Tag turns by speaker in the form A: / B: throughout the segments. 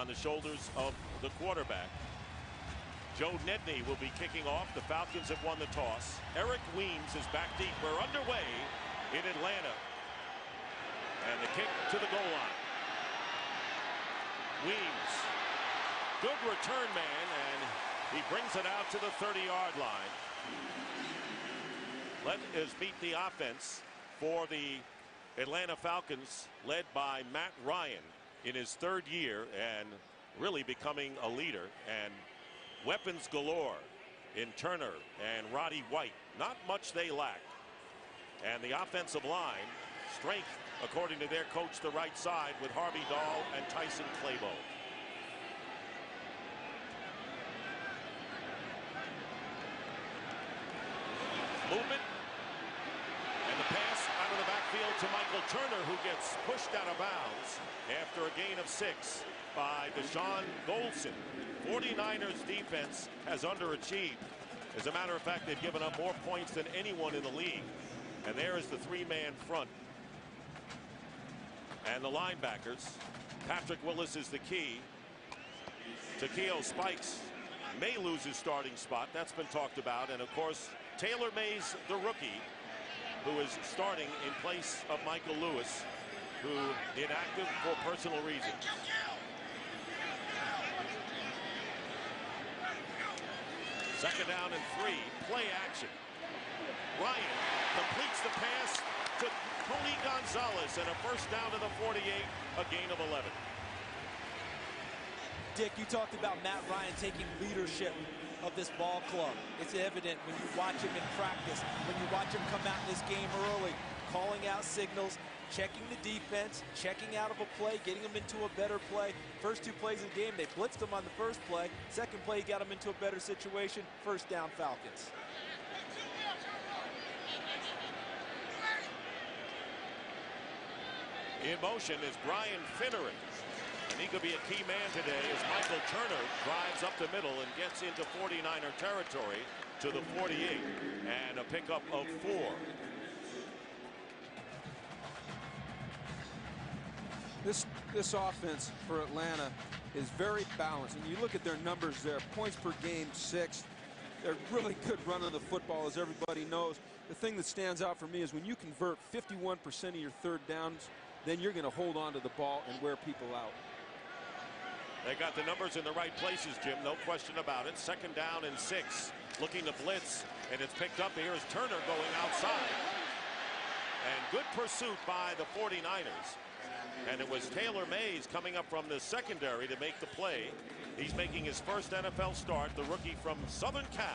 A: on the shoulders of the quarterback. Joe Nedney will be kicking off. The Falcons have won the toss. Eric Weems is back deep. We're underway in Atlanta. And the kick to the goal line. Weems, good return man, and he brings it out to the 30-yard line. Let us meet the offense for the Atlanta Falcons, led by Matt Ryan in his third year and really becoming a leader. And weapons galore in Turner and Roddy White. Not much they lack. And the offensive line, strength, according to their coach, the right side with Harvey Dahl and Tyson Clabo. Movement. And the pass out of the backfield to Michael Turner, who gets pushed out of bounds after a gain of 6 by Deshaun Goldson. 49ers defense has underachieved. As a matter of fact, they've given up more points than anyone in the league. And there is the 3-man front. And the linebackers. Patrick Willis is the key. Takeo Spikes may lose his starting spot. That's been talked about. And of course, Taylor Mays, the rookie, who is starting in place of Michael Lewis, who inactive for personal reasons. Second down and 3. Play action. Ryan completes the pass to Tony Gonzalez, and a first down to the 48, a gain of 11.
B: Dick, you talked about Matt Ryan taking leadership of this ball club. It's evident when you watch him in practice, when you watch him come out in this game early, calling out signals, checking the defense, checking out of a play, getting him into a better play. First 2 plays of the game, they blitzed him on the first play. Second play, he got him into a better situation. First down, Falcons.
A: In motion is Brian Finneran. And he could be a key man today as Michael Turner drives up the middle and gets into 49er territory to the 48. And a pickup of 4.
C: This offense for Atlanta is very balanced. And you look at their numbers there, points per game, 6. They're really good running the football, as everybody knows. The thing that stands out for me is when you convert 51% of your third downs, then you're going to hold on to the ball and wear people out.
A: They got the numbers in the right places, Jim, no question about it. Second down and 6, looking to blitz, and it's picked up. Here's Turner going outside. And good pursuit by the 49ers. And it was Taylor Mays coming up from the secondary to make the play. He's making his first NFL start, the rookie from Southern Cal.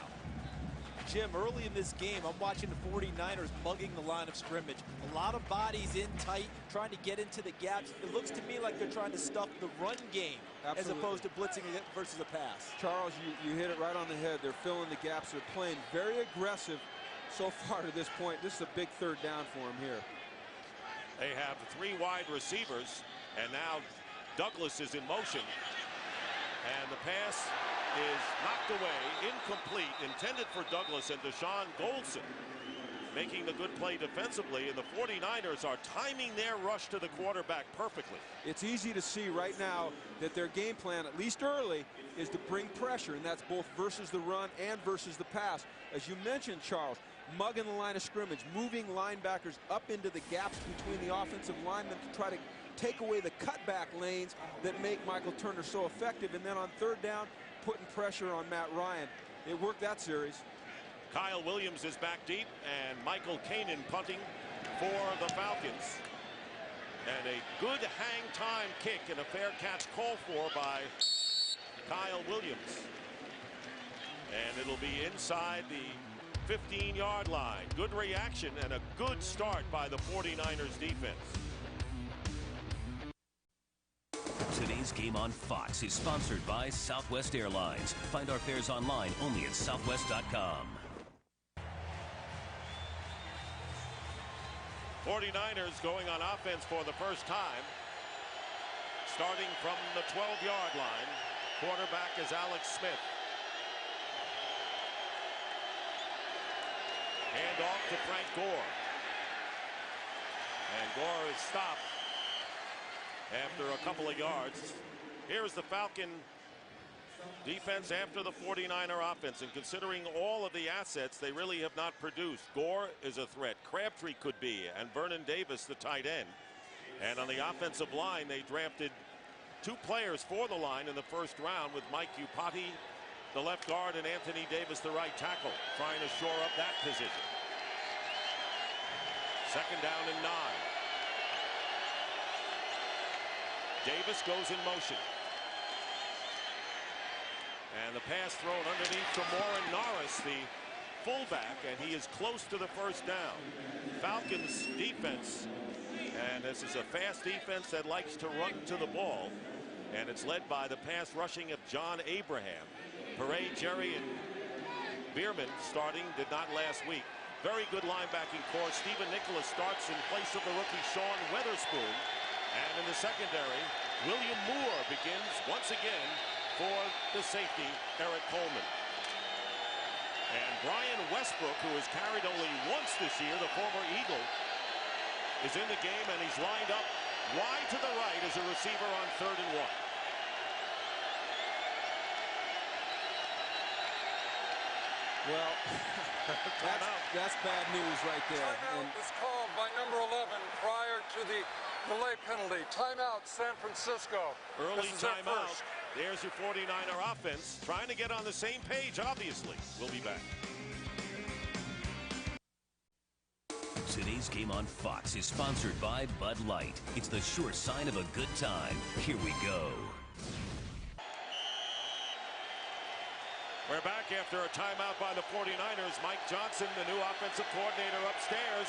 B: Jim, early in this game, I'm watching the 49ers mugging the line of scrimmage. A lot of bodies in tight, trying to get into the gaps. It looks to me like they're trying to stuff the run game. Absolutely. As opposed to blitzing versus a pass.
C: Charles, you hit it right on the head. They're filling the gaps. They're playing very aggressive so far to this point. This is a big third down for them here.
A: They have 3 wide receivers, and now Douglas is in motion. And the pass is knocked away, incomplete, intended for Douglas, and Deshaun Goldson making the good play defensively, and the 49ers are timing their rush to the quarterback perfectly.
C: It's easy to see right now that their game plan, at least early, is to bring pressure, and that's both versus the run and versus the pass. As you mentioned, Charles, mugging the line of scrimmage, moving linebackers up into the gaps between the offensive linemen to try to take away the cutback lanes that make Michael Turner so effective, and then on third down, putting pressure on Matt Ryan. It worked that series.
A: Kyle Williams is back deep, and Michael Kanan punting for the Falcons. And a good hang time kick and a fair catch called for by Kyle Williams. And it'll be inside the 15-yard line. Good reaction and a good start by the 49ers defense.
D: Today's game on Fox is sponsored by Southwest Airlines. Find our fares online only at southwest.com.
A: 49ers going on offense for the first time. Starting from the 12-yard line. Quarterback is Alex Smith. Hand off to Frank Gore. And Gore is stopped after a couple of yards. Here's the Falcon defense after the 49er offense, and considering all of the assets, they really have not produced. Gore is a threat. Crabtree could be, and Vernon Davis, the tight end. And on the offensive line, they drafted 2 players for the line in the first round, with Mike Upati, the left guard, and Anthony Davis, the right tackle, trying to shore up that position. Second down and 9. Davis goes in motion. And the pass thrown underneath to Warren Norris, the fullback, and he is close to the first down. Falcons defense, and this is a fast defense that likes to run to the ball, and it's led by the pass rushing of John Abraham. Paray, Jerry, and Bierman starting, did not last week. Very good linebacking core. Stephen Nicholas starts in place of the rookie Sean Weatherspoon. And in the secondary, William Moore begins once again for the safety, Eric Coleman. And Brian Westbrook, who has carried only once this year, the former Eagle, is in the game, and he's lined up wide to the right as a receiver on 3rd and 1.
C: Well, that's bad news right there.
E: Timeout was called by number 11 prior to the delay penalty. Timeout, San Francisco.
A: Early timeout. There's your 49er offense trying to get on the same page, obviously. We'll be back.
D: Today's game on Fox is sponsored by Bud Light. It's the sure sign of a good time. Here we go.
A: We're back after a timeout by the 49ers. Mike Johnson, the new offensive coordinator, upstairs,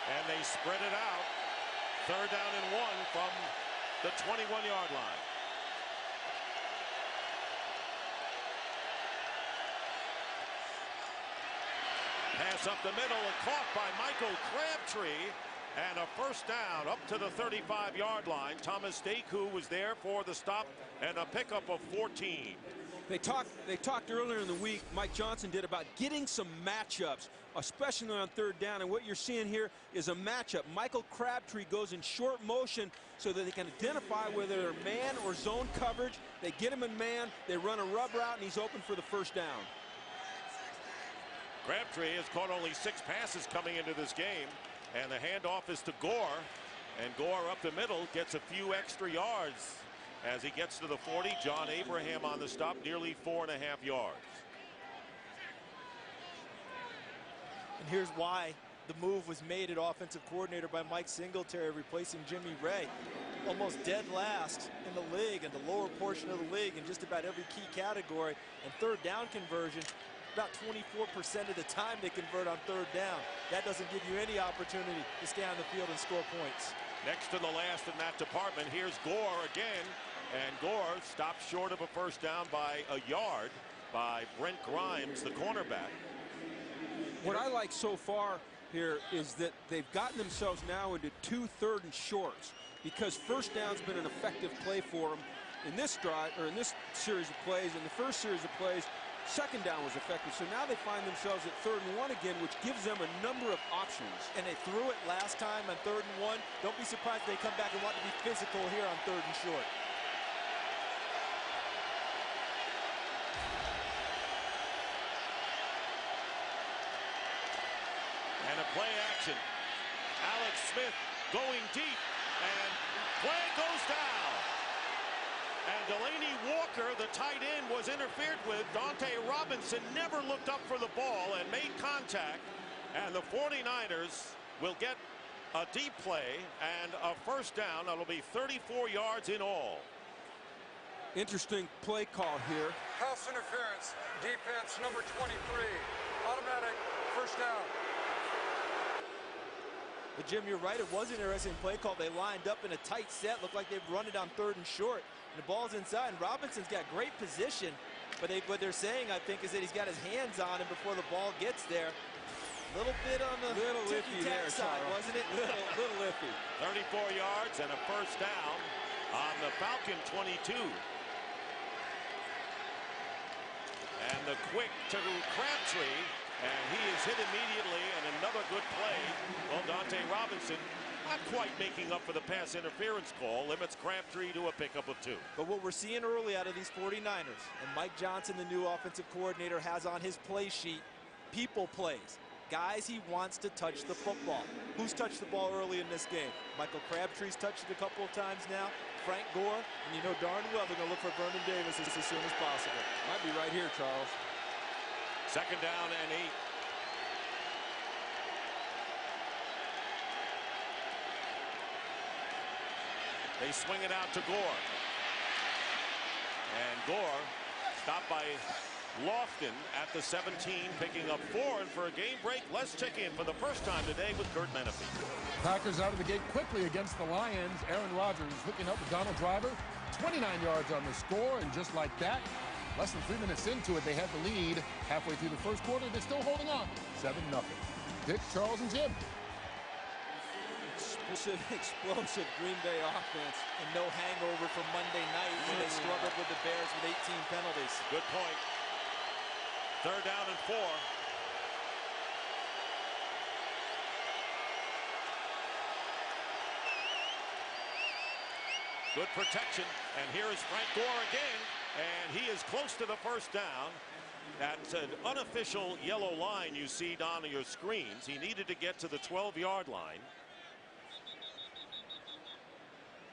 A: and they spread it out. 3rd down and 1 from the 21-yard line. Pass up the middle and caught by Michael Crabtree, and a first down up to the 35-yard line. Thomas Daku was there for the stop and a pickup of 14.
C: They talked earlier in the week, Mike Johnson did, about getting some matchups, especially on 3rd down. And what you're seeing here is a matchup. Michael Crabtree goes in short motion so that they can identify whether they're man or zone coverage. They get him in man, they run a rub route, and he's open for the first down.
A: Crabtree has caught only 6 passes coming into this game, and the handoff is to Gore, and Gore up the middle gets a few extra yards. As he gets to the 40, John Abraham on the stop, nearly 4.5 yards.
B: And here's why the move was made at offensive coordinator by Mike Singletary, replacing Jimmy Ray. Almost dead last in the league, in the lower portion of the league, in just about every key category. And 3rd down conversion, about 24% of the time they convert on 3rd down. That doesn't give you any opportunity to stay on the field and score points.
A: Next to the last in that department, here's Gore again. And Gore stopped short of a first down by a yard by Brent Grimes, the cornerback.
C: What I like so far here is that they've gotten themselves now into 2 3rd and shorts, because first down's been an effective play for them in this drive, or in this series of plays. In the first series of plays, 2nd down was effective. So now they find themselves at 3rd and 1 again, which gives them a number of options.
B: And they threw it last time on 3rd and 1. Don't be surprised if they come back and want to be physical here on 3rd and short.
A: And a play action. Alex Smith going deep, and flag goes down. And Delaney Walker, the tight end, was interfered with. Dante Robinson never looked up for the ball and made contact. And the 49ers will get a deep play and a first down. That'll be 34 yards in all.
C: Interesting play call here.
E: Pass interference, defense number 23. Automatic first down.
B: But Jim, you're right, it was an interesting play call. They lined up in a tight set, looked like they'd run it on 3rd and short. And the ball's inside, and Robinson's got great position. But what they're saying, I think, is that he's got his hands on him before the ball gets there. A little bit on the ticky-tack side, wasn't it?
C: Little iffy.
A: 34 yards and a first down on the Falcon 22. And the quick to Crabtree, and he is hit immediately, and another good play. Well, Dante Robinson not quite making up for the pass interference call, limits Crabtree to a pickup of 2.
B: But what we're seeing early out of these 49ers, and Mike Johnson, the new offensive coordinator, has on his play sheet people plays. Guys he wants to touch the football. Who's touched the ball early in this game? Michael Crabtree's touched it a couple of times now. Frank Gore, and you know darn well they're going to look for Vernon Davis as soon as possible.
C: Might be right here, Charles.
A: 2nd down and 8. They swing it out to Gore. And Gore stopped by Lofton at the 17, picking up 4. And for a game break, let's check in for the first time today with Kurt Menefee.
F: Packers out of the gate quickly against the Lions. Aaron Rodgers hooking up with Donald Driver. 29 yards on the score, and just like that, less than 3 minutes into it, they had the lead. Halfway through the first quarter, they're still holding on. 7-0. Dick, Charles, and Jim.
C: Explosive Green Bay offense.
B: And no hangover from Monday night when they struggled with the Bears with 18 penalties.
A: Good point. 3rd down and 4. Good protection, and here is Frank Gore again, and he is close to the first down. That's an unofficial yellow line you see on your screens. He needed to get to the 12-yard line.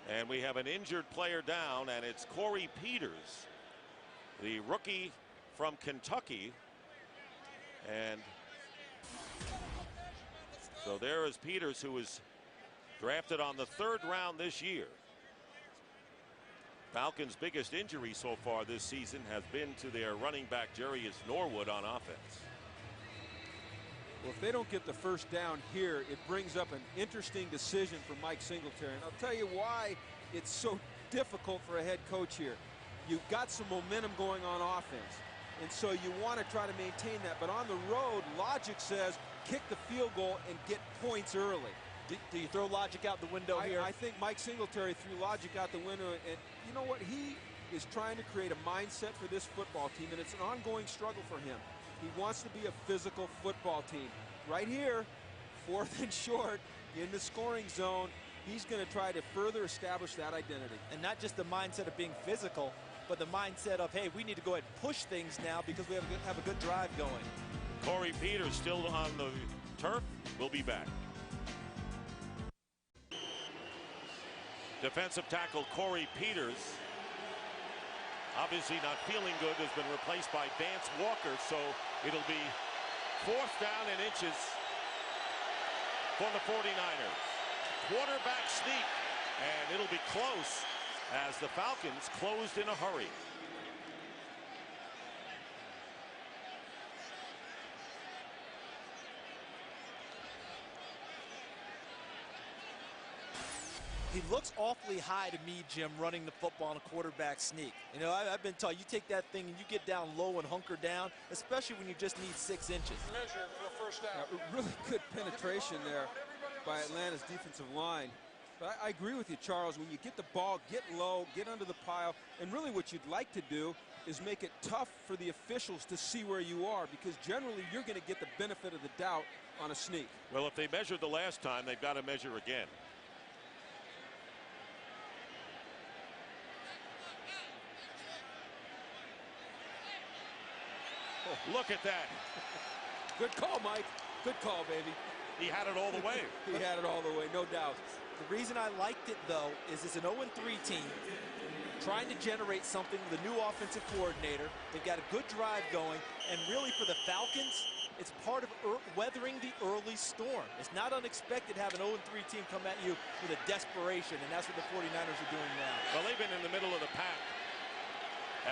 A: And we have an injured player down, and it's Corey Peters, the rookie from Kentucky. And so there is Peters, who was drafted on the 3rd round this year. Falcons' biggest injury so far this season has been to their running back Jarius Norwood on offense.
C: Well, if they don't get the first down here, it brings up an interesting decision for Mike Singletary. And I'll tell you why it's so difficult for a head coach here. You've got some momentum going on offense, and so you want to try to maintain that. But on the road, logic says kick the field goal and get points early.
B: Do you throw logic out the window here?
C: I think Mike Singletary threw logic out the window, and you know what? He is trying to create a mindset for this football team, and it's an ongoing struggle for him. He wants to be a physical football team. Right here, 4th and short, in the scoring zone, he's going to try to further establish that identity.
B: And not just the mindset of being physical, but the mindset of, hey, we need to go ahead and push things now because we have a good drive going.
A: Corey Peters still on the turf. We'll be back. Defensive tackle Corey Peters, obviously not feeling good, has been replaced by Vance Walker, so it'll be 4th down and inches for the 49ers. Quarterback sneak, and it'll be close as the Falcons closed in a hurry.
B: He looks awfully high to me, Jim, running the football on a quarterback sneak. You know, I've been taught you take that thing and you get down low and hunker down, especially when you just need 6 inches.
E: Measure for the first down.
C: Really good penetration there by Atlanta's defensive line. But I agree with you, Charles. When you get the ball, get low, get under the pile, and really what you'd like to do is make it tough for the officials to see where you are, because generally you're going to get the benefit of the doubt on a sneak.
A: Well, if they measured the last time, they've got to measure again. Oh, look at that.
C: Good call, Mike. Good call, baby.
A: He had it all the way.
C: He had it all the way, no doubt.
B: The reason I liked it, though, is it's an 0-3 team trying to generate something with a new offensive coordinator. They've got a good drive going, and really for the Falcons, it's part of weathering the early storm. It's not unexpected to have an 0-3 team come at you with a desperation, and that's what the 49ers are doing now.
A: Well, they've been in the middle of the pack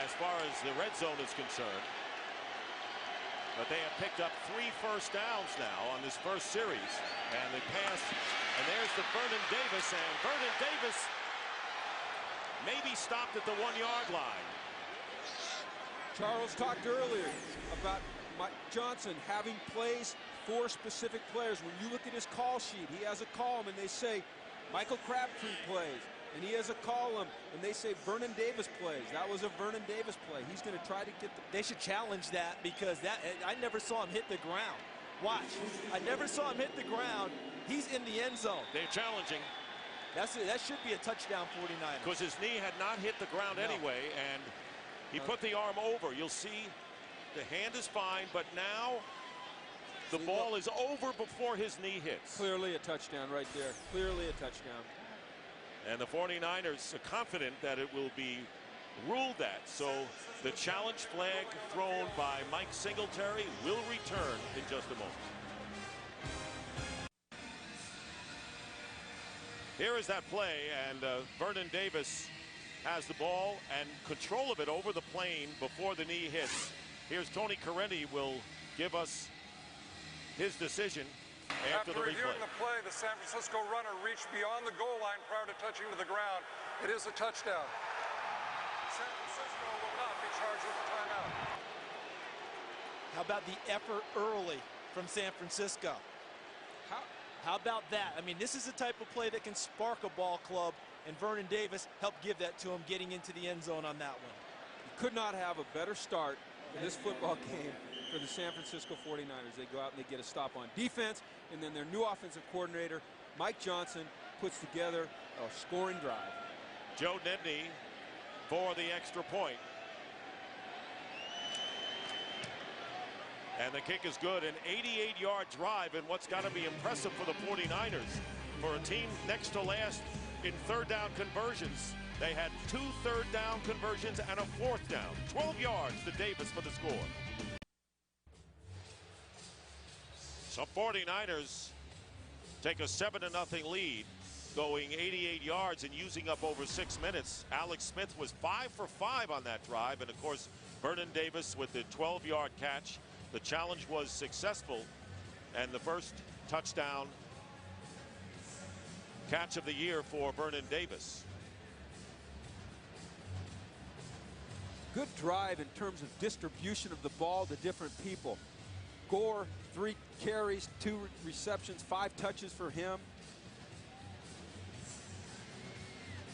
A: as far as the red zone is concerned. But they have picked up 3 first downs now on this first series. And they pass, and there's the Vernon Davis, and Vernon Davis maybe stopped at the 1-yard line.
C: Charles talked earlier about Mike Johnson having plays for specific players. When you look at his call sheet, he has a column, and they say Michael Crabtree plays. And he has a column, and they say Vernon Davis plays. That was a Vernon Davis play. He's going to try to get the...
B: They should challenge that, because I never saw him hit the ground. Watch. I never saw him hit the ground, He's in the end zone.
A: They're challenging.
B: That's it. That should be a touchdown 49ers.
A: Because his knee had not hit the ground anyway, and he put the arm over. You'll see the hand is fine, but now the ball is over before his knee hits.
C: Clearly a touchdown right there. Clearly a touchdown.
A: And the 49ers are confident that it will be ruled that. So the challenge flag thrown by Mike Singletary will return in just a moment. Here is that play, and Vernon Davis has the ball and control of it over the plane before the knee hits. Here's Tony Correnti will give us his decision after the replay.
E: Reviewing the play, the San Francisco runner reached beyond the goal line prior to touching to the ground. It is a touchdown. San Francisco will not be charged with a timeout.
B: How about the effort early from San Francisco? How about that? I mean, this is the type of play that can spark a ball club, and Vernon Davis helped give that to him getting into the end zone on that one.
C: You could not have a better start in this football game for the San Francisco 49ers. They go out and they get a stop on defense, and then their new offensive coordinator, Mike Johnson, puts together a scoring drive.
A: Joe Nedney for the extra point. And the kick is good. An 88-yard drive, and what's got to be impressive for the 49ers. For a team next to last in third down conversions, they had 2 third down conversions and a 4th down. 12 yards to Davis for the score. So 49ers take a 7-0 lead, going 88 yards and using up over 6 minutes. Alex Smith was 5 for 5 on that drive, and of course Vernon Davis with the 12-yard catch. The challenge was successful, and the first touchdown catch of the year for Vernon Davis.
C: Good drive in terms of distribution of the ball to different people. Gore, 3 carries, 2 receptions, 5 touches for him.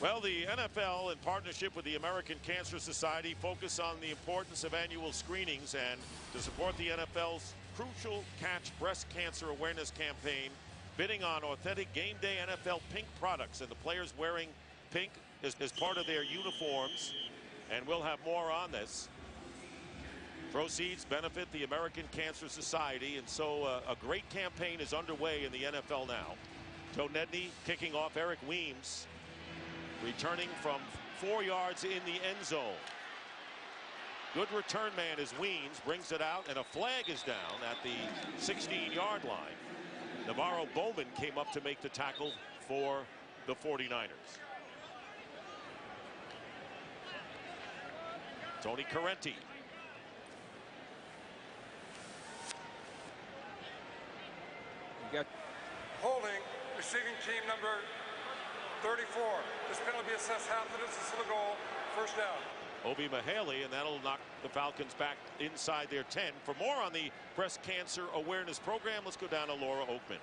A: Well, the NFL, in partnership with the American Cancer Society, focus on the importance of annual screenings, and to support the NFL's Crucial Catch Breast Cancer Awareness Campaign, bidding on authentic game day NFL pink products, and the players wearing pink is part of their uniforms, and we'll have more on this. Proceeds benefit the American Cancer Society, and so a great campaign is underway in the NFL now. Joe Nedney kicking off. Eric Weems returning from 4 yards in the end zone. Good return man is Weems, brings it out, and a flag is down at the 16-yard line. Navarro Bowman came up to make the tackle for the 49ers. Tony Correnti.
C: You got
E: Holding, receiving team number 34. This penalty assessed half the distance to the goal. First down.
A: Obi Mahaley, and that'll knock the Falcons back inside their 10. For more on the breast cancer awareness program, let's go down to Laura Oakman.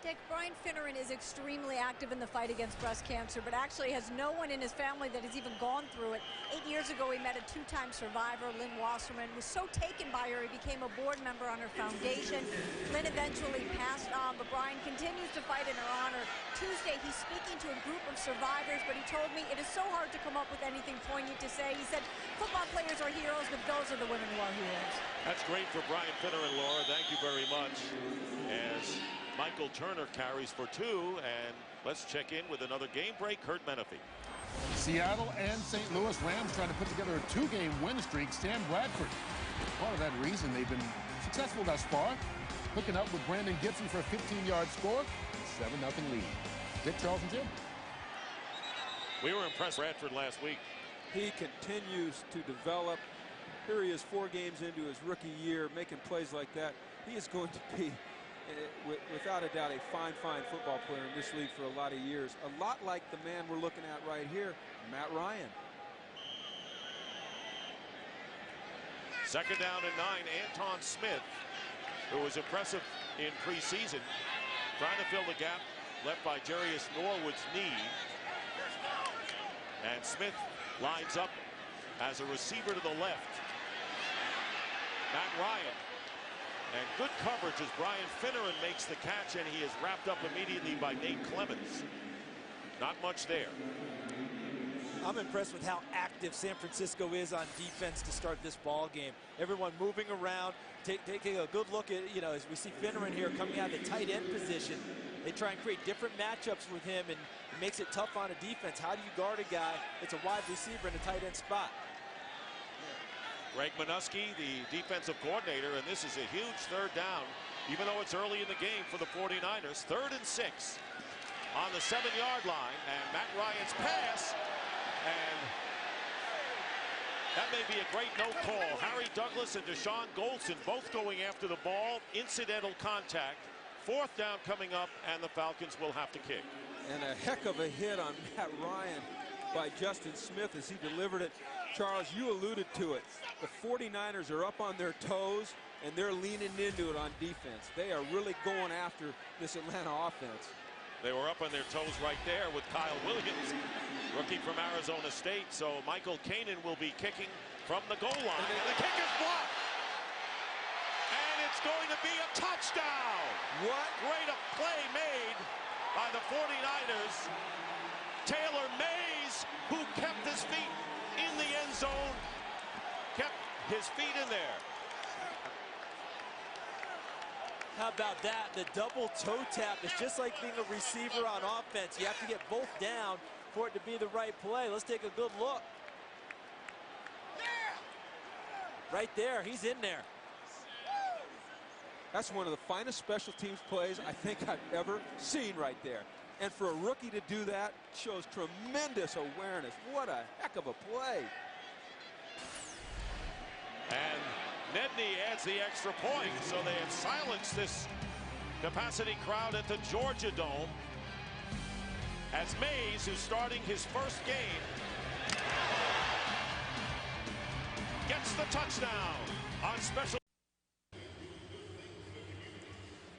G: Dick, Brian Finneran is extremely active in the fight against breast cancer, but actually has no one in his family that has even gone through it. 8 years ago, he met a 2-time survivor, Lynn Wasserman, was so taken by her, he became a board member on her foundation. Lynn eventually passed on, but Brian continues to fight in her honor. Tuesday, he's speaking to a group of survivors, but he told me it is so hard to come up with anything poignant to say. He said, football players are heroes, but those are the women who are heroes.
A: That's great for Brian Finneran, Laura. Thank you very much. As Michael Turner carries for 2, and let's check in with another game break. Kurt Menefee.
F: Seattle and St. Louis Rams trying to put together a 2-game win streak. Sam Bradford, part of that reason they've been successful thus far, hooking up with Brandon Gibson for a 15-yard score, 7-0 lead. Dick, Charles, and Jim.
A: We were impressed with Bradford last week.
C: He continues to develop. Here he is 4 games into his rookie year, making plays like that. He is going to be, without a doubt, a fine football player in this league for a lot of years. A lot like the man we're looking at right here, Matt Ryan.
A: Second down and 9, Anton Smith, who was impressive in preseason, trying to fill the gap left by Jarius Norwood's knee. And Smith lines up as a receiver to the left. Matt Ryan And good coverage as Brian Finneran makes the catch, and he is wrapped up immediately by Nate Clemens. Not much there.
B: I'm impressed with how active San Francisco is on defense to start this ball game. Everyone moving around, taking a good look at, as we see Finneran here coming out of the tight end position. They try and create different matchups with him, and it makes it tough on a defense. How do you guard a guy that's a wide receiver in a tight end spot?
A: Greg Minuski, the defensive coordinator, and this is a huge third down, even though it's early in the game for the 49ers. 3rd and 6 on the 7-yard line, and Matt Ryan's pass, and that may be a great no call. Harry Douglas and Deshaun Goldson both going after the ball. Incidental contact. 4th down coming up, and the Falcons will have to kick.
C: And a heck of a hit on Matt Ryan by Justin Smith as he delivered it. Charles, you alluded to it. The 49ers are up on their toes, and they're leaning into it on defense. They are really going after this Atlanta offense.
A: They were up on their toes right there with Kyle Williams, rookie from Arizona State. So Michael Kanan will be kicking from the goal line. And the kick is blocked. And it's going to be a touchdown. What great a play made by the 49ers. Taylor Mays, who kept his feet in the end zone, kept his feet in there.
B: How about that? The double toe tap is just like being a receiver on offense. You have to get both down for it to be the right play. Let's take a good look. Right there, he's in there.
C: That's one of the finest special teams plays I think I've ever seen right there. And for a rookie to do that shows tremendous awareness. What a heck of a play.
A: And Nedney adds the extra point, so they have silenced this capacity crowd at the Georgia Dome as Mays, who's starting his first game, gets the touchdown on special.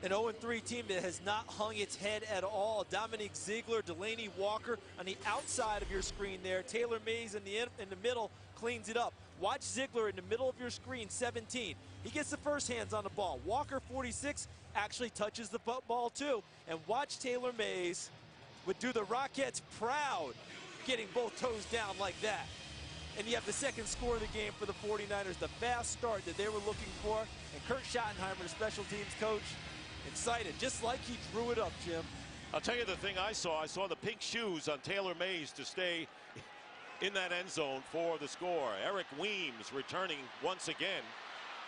B: An 0-3 team that has not hung its head at all. Dominique Ziegler, Delaney Walker on the outside of your screen there. Taylor Mays in the middle cleans it up. Watch Ziegler in the middle of your screen, 17. He gets the first hands on the ball. Walker, 46, actually touches the ball too. And watch Taylor Mays would do the Rockettes proud, getting both toes down like that. And you have the second score of the game for the 49ers, the fast start that they were looking for. And Kurt Schottenheimer, the special teams coach, excited, just like he drew it up, Jim.
A: I'll tell you the thing I saw the pink shoes on Taylor Mays to stay in that end zone for the score. Eric Weems returning once again,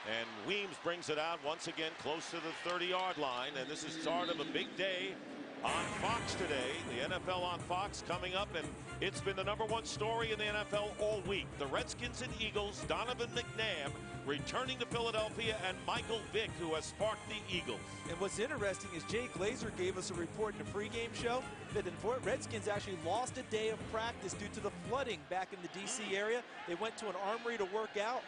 A: and Weems brings it out once again close to the 30-yard line, and this is start of a big day on Fox today. The NFL on Fox coming up, and it's been the #1 story in the NFL all week. The Redskins and Eagles, Donovan McNabb returning to Philadelphia, and Michael Vick, who has sparked the Eagles.
B: And what's interesting is Jay Glazer gave us a report in the pregame show that the Redskins actually lost a day of practice due to the flooding back in the D.C. area. They went to an armory to work out,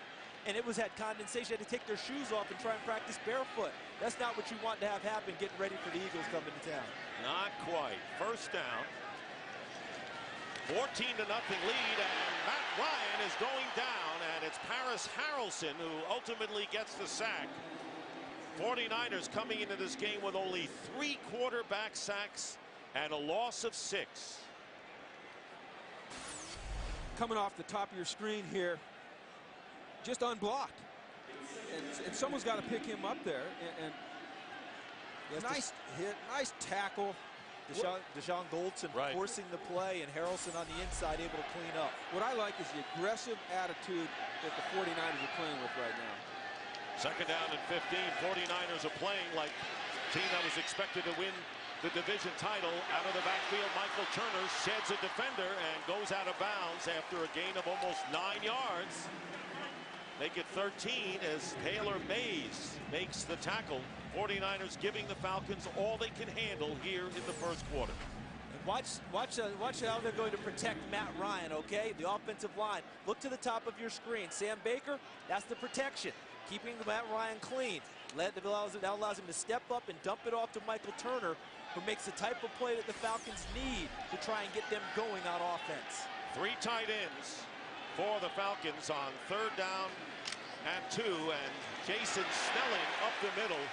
B: and it had condensation. They had to take their shoes off and try and practice barefoot. That's not what you want to have happen getting ready for the Eagles coming to town.
A: Not quite. First down. 14-0 lead, and Matt Ryan is going down, and it's Paris Harrelson who ultimately gets the sack. 49ers coming into this game with only 3 quarterback sacks and a loss of 6.
C: Coming off the top of your screen here, just unblocked. And someone's got to pick him up there. And nice hit, nice tackle.
B: Deshaun Goldson forcing the play, and Harrelson on the inside able to clean up.
C: What I like is the aggressive attitude that the 49ers are playing with right now.
A: Second down and 15. 49ers are playing like a team that was expected to win the division title. Out of the backfield, Michael Turner sheds a defender and goes out of bounds after a gain of almost 9 yards. Make it 13 as Taylor Mays makes the tackle. 49ers giving the Falcons all they can handle here in the first quarter.
B: And watch how they're going to protect Matt Ryan, okay? The offensive line. Look to the top of your screen. Sam Baker, that's the protection. Keeping Matt Ryan clean. That allows him to step up and dump it off to Michael Turner, who makes the type of play that the Falcons need to try and get them going on offense.
A: 3 tight ends for the Falcons on 3rd down and 2, and Jason Snelling up the middle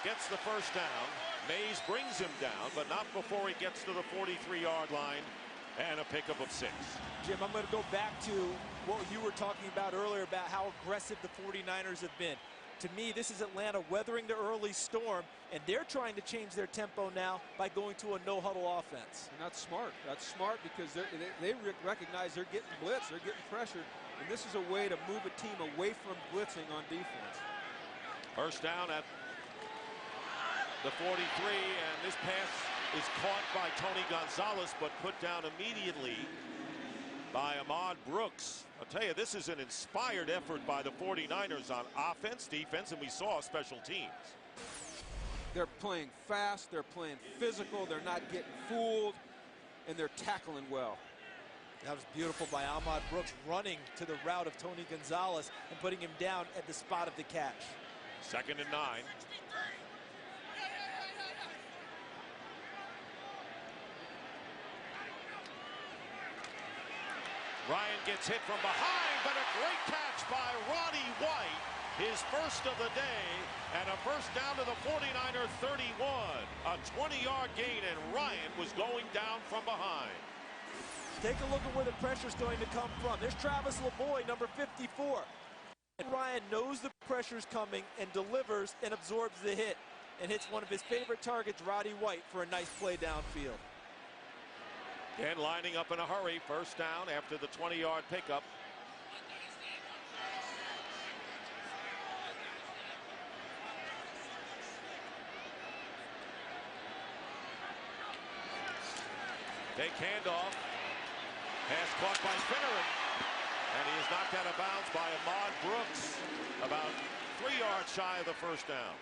A: gets the first down. Mays brings him down, but not before he gets to the 43-yard line, and a pickup of 6.
B: Jim, I'm going to go back to what you were talking about earlier about how aggressive the 49ers have been. To me, this is Atlanta weathering the early storm, and they're trying to change their tempo now by going to a no-huddle offense.
C: And that's smart. That's smart because they recognize they're getting blitzed, they're getting pressured, and this is a way to move a team away from blitzing on defense.
A: First down at the 43, and this pass is caught by Tony Gonzalez, but put down immediately by Ahmad Brooks. I'll tell you, this is an inspired effort by the 49ers on offense, defense, and we saw special teams.
C: They're playing fast, they're playing physical, they're not getting fooled, and they're tackling well.
B: That was beautiful by Ahmad Brooks, running to the route of Tony Gonzalez and putting him down at the spot of the catch.
A: 2nd and 9. Ryan gets hit from behind, but a great catch by Roddy White. His first of the day, and a first down to the 49er 31. A 20-yard gain, and Ryan was going down from behind.
B: Take a look at where the pressure's going to come from. There's Travis LeBoy, number 54. And Ryan knows the pressure's coming and delivers and absorbs the hit and hits one of his favorite targets, Roddy White, for a nice play downfield.
A: And lining up in a hurry, first down after the 20-yard pickup. Take handoff. Pass caught by Finneran. And he is knocked out of bounds by Ahmad Brooks. About 3 yards shy of the first down.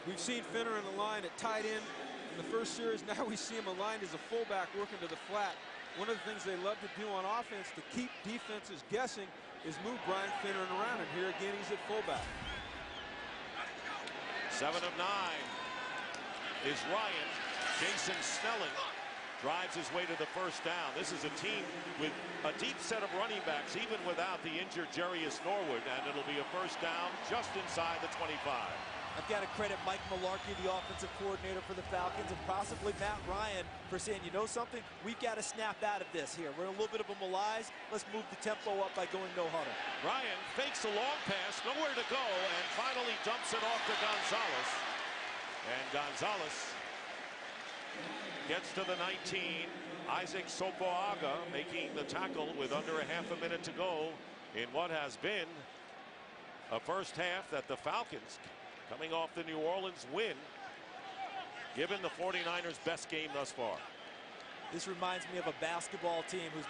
C: We've seen Finneran line at tight end in the first series. Now we see him aligned as a fullback working to the flat. One of the things they love to do on offense to keep defenses guessing is move Brian Finneran around. And here again, he's at fullback.
A: 7 of 9 is Ryan. Jason Snelling drives his way to the first down. This is a team with a deep set of running backs, even without the injured Jarius Norwood, and it'll be a first down just inside the 25.
B: I've got to credit Mike Mularkey, the offensive coordinator for the Falcons, and possibly Matt Ryan for saying, you know something, we've got to snap out of this here. We're in a little bit of a malaise. Let's move the tempo up by going no huddle.
A: Ryan fakes a long pass, nowhere to go, and finally dumps it off to Gonzalez. And Gonzalez gets to the 19. Isaac Sopoaga making the tackle with under a half a minute to go in what has been a first half that the Falcons, coming off the New Orleans win, given the 49ers' best game thus far.
B: This reminds me of a basketball team who's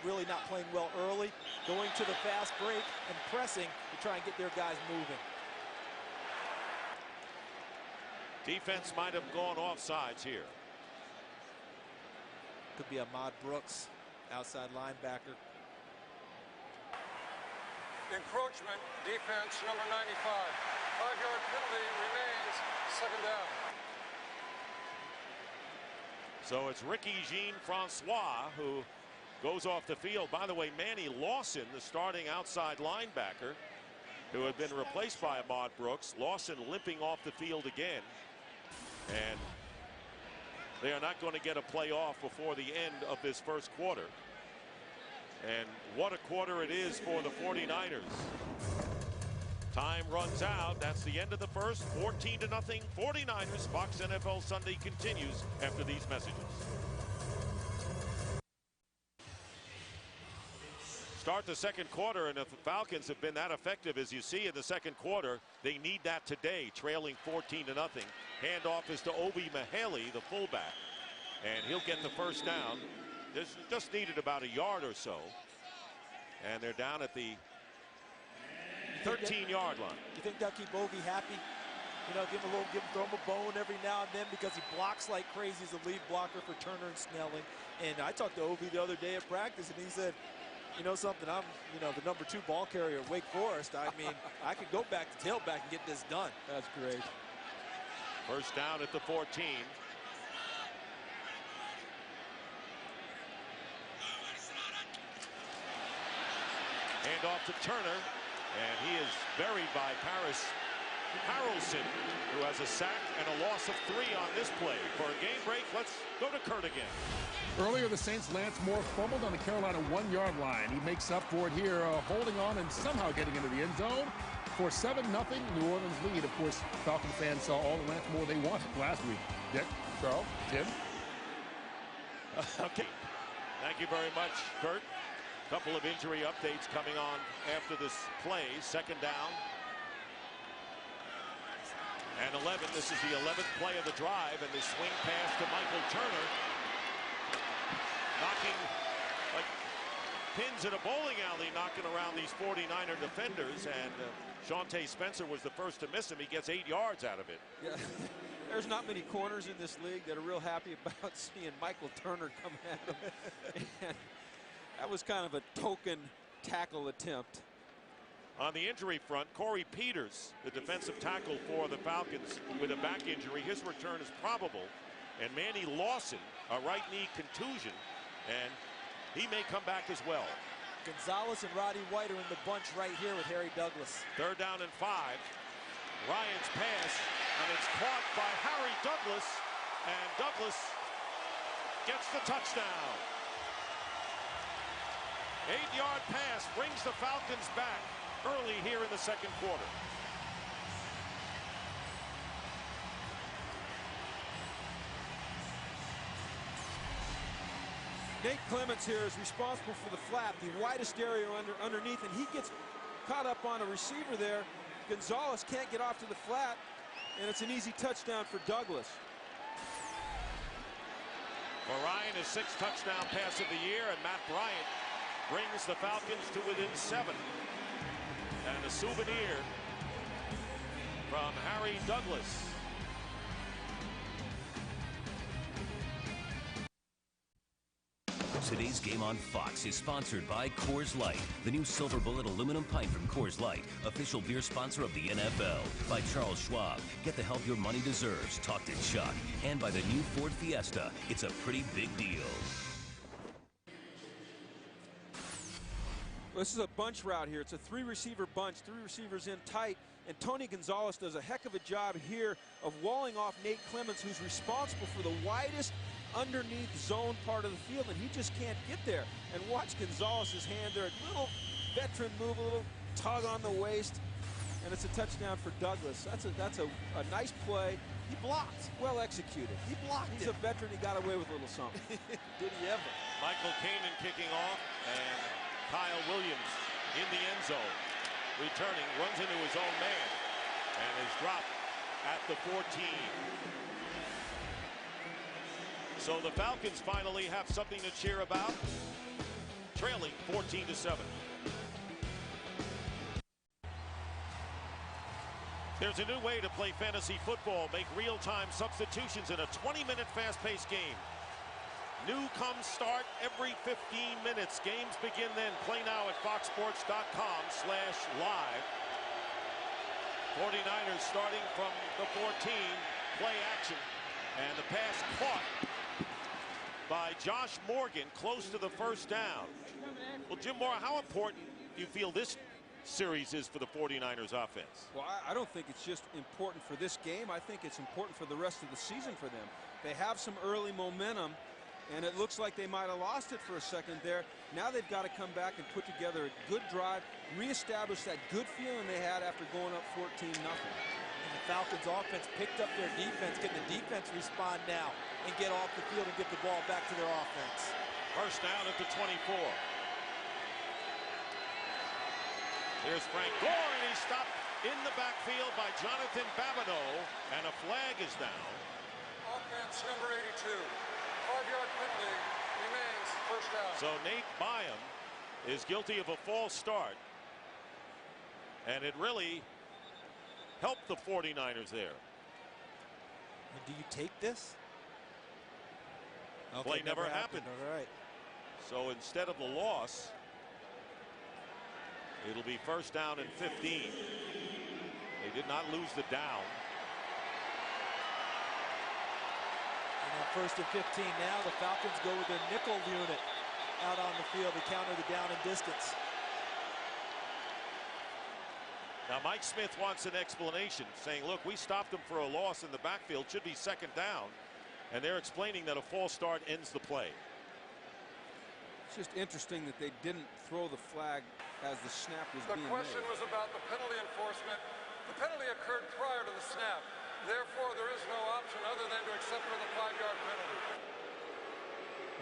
B: really not playing well early, going to the fast break and pressing to try and get their guys moving.
A: Defense might have gone off sides here.
B: Could be Ahmad Brooks, outside linebacker.
E: Encroachment, defense, number 95. 5-yard penalty remains, 2nd down.
A: So it's Ricky Jean-Francois who goes off the field. By the way, Manny Lawson, the starting outside linebacker, who had been replaced by Ahmad Brooks. Lawson limping off the field again. And they are not going to get a play off before the end of this first quarter. And what a quarter it is for the 49ers. Time runs out. That's the end of the first. 14-0 49ers. Fox NFL Sunday continues after these messages. Start the second quarter, and if the Falcons have been that effective as you see in the second quarter, they need that today, trailing 14-0. Handoff is to Obi Mahaley, the fullback, and he'll get the first down. There's just needed about a yard or so, and they're down at the 13-yard line.
B: You think they'll keep Obi happy? You know, throw him a bone every now and then because he blocks like crazy. He's the lead blocker for Turner and Snelling. And I talked to Obi the other day at practice, and he said, you know something, I'm, the number 2 ball carrier at Wake Forest. I mean, I could go back to tailback and get this done.
C: That's great.
A: First down at the 14. Hand off to Turner, And he is buried by Paris Harrelson, who has a sack and a loss of 3 on this play. For a game break, let's go to Kurt again.
F: Earlier, the Saints' Lance Moore fumbled on the Carolina 1-yard line. He makes up for it here, holding on and somehow getting into the end zone for 7-0 New Orleans lead. Of course, Falcon fans saw all the Lance Moore they wanted last week. Dick, Charles, Tim.
A: Okay. Thank you very much, Kurt. Couple of injury updates coming on after this play. Second down and 11. This is the 11th play of the drive, and the swing pass to Michael Turner, knocking like pins in a bowling alley, knocking around these 49er defenders. And Shawntae Spencer was the first to miss him. He gets 8 yards out of it.
C: Yeah. There's not many corners in this league that are real happy about seeing Michael Turner come at him. And that was kind of a token tackle attempt.
A: On the injury front, Corey Peters, the defensive tackle for the Falcons, with a back injury. His return is probable. And Manny Lawson, a right knee contusion, and he may come back as well.
B: Gonzalez and Roddy White are in the bunch right here with Harry Douglas.
A: 3rd down and 5. Ryan's pass, and it's caught by Harry Douglas, and Douglas gets the touchdown. 8-yard pass brings the Falcons back early here in the second quarter.
C: Nate Clements here is responsible for the flat, the widest area underneath, and he gets caught up on a receiver there. Gonzalez can't get off to the flat, and it's an easy touchdown for Douglas.
A: For Ryan, his 6th touchdown pass of the year, and Matt Bryant brings the Falcons to within 7. And a souvenir from Harry Douglas.
D: Today's game on Fox is sponsored by Coors Light, the new Silver Bullet aluminum pint from Coors Light, official beer sponsor of the NFL. By Charles Schwab, get the help your money deserves. Talk to Chuck. And by the new Ford Fiesta, it's a pretty big deal.
C: This is a bunch route here. It's a 3-receiver bunch, 3 receivers in tight, and Tony Gonzalez does a heck of a job here of walling off Nate Clements, who's responsible for the widest underneath zone part of the field, and he just can't get there. And watch Gonzalez's hand there, a little veteran move, a little tug on the waist, and it's a touchdown for Douglas. That's a nice play.
B: He blocked.
C: Well executed.
B: He blocked.
C: He's a veteran. He got away with a little something.
B: Did he ever?
A: Michael Kanan kicking off, and Kyle Williams in the end zone. Returning, runs into his own man, and is dropped at the 14. So the Falcons finally have something to cheer about, trailing 14-7. There's a new way to play fantasy football. Make real-time substitutions in a 20-minute fast-paced game. New comes start every 15 minutes. Games begin then. Play now at foxsports.com/live. 49ers starting from the 14. Play action. And the pass caught by Josh Morgan close to the first down. Well, Jim Moore, how important do you feel this series is for the 49ers offense?
C: Well, I don't think it's just important for this game. I think it's important for the rest of the season for them. They have some early momentum, and it looks like they might have lost it for a second there. Now they've got to come back and put together a good drive, reestablish that good feeling they had after going up 14-0.
B: And the Falcons offense picked up their defense. Can the defense respond now and get off the field and get the ball back to their offense?
A: First down at the 24. Here's Frank Gore, and he's stopped in the backfield by Jonathan Babineau, and a flag is down.
E: Offense number 82. 5-yard penalty remains first down.
A: So Nate Byam is guilty of a false start, and it really helped the 49ers there.
B: And do you take this? Okay,
A: Play never happened.
B: All right.
A: So instead of the loss, it'll be first down and 15. They did not lose the down.
B: And on first and 15 now, the Falcons go with their nickel unit out on the field to counter the down and distance.
A: Now Mike Smith wants an explanation, saying, look, we stopped them for a loss in the backfield, should be second down, and they're explaining that a false start ends the play.
C: It's just interesting that they didn't throw the flag as the snap was being made.
E: The question was about the penalty enforcement. The penalty occurred prior to the snap. Therefore, there is no option other than to accept it with a 5-yard penalty.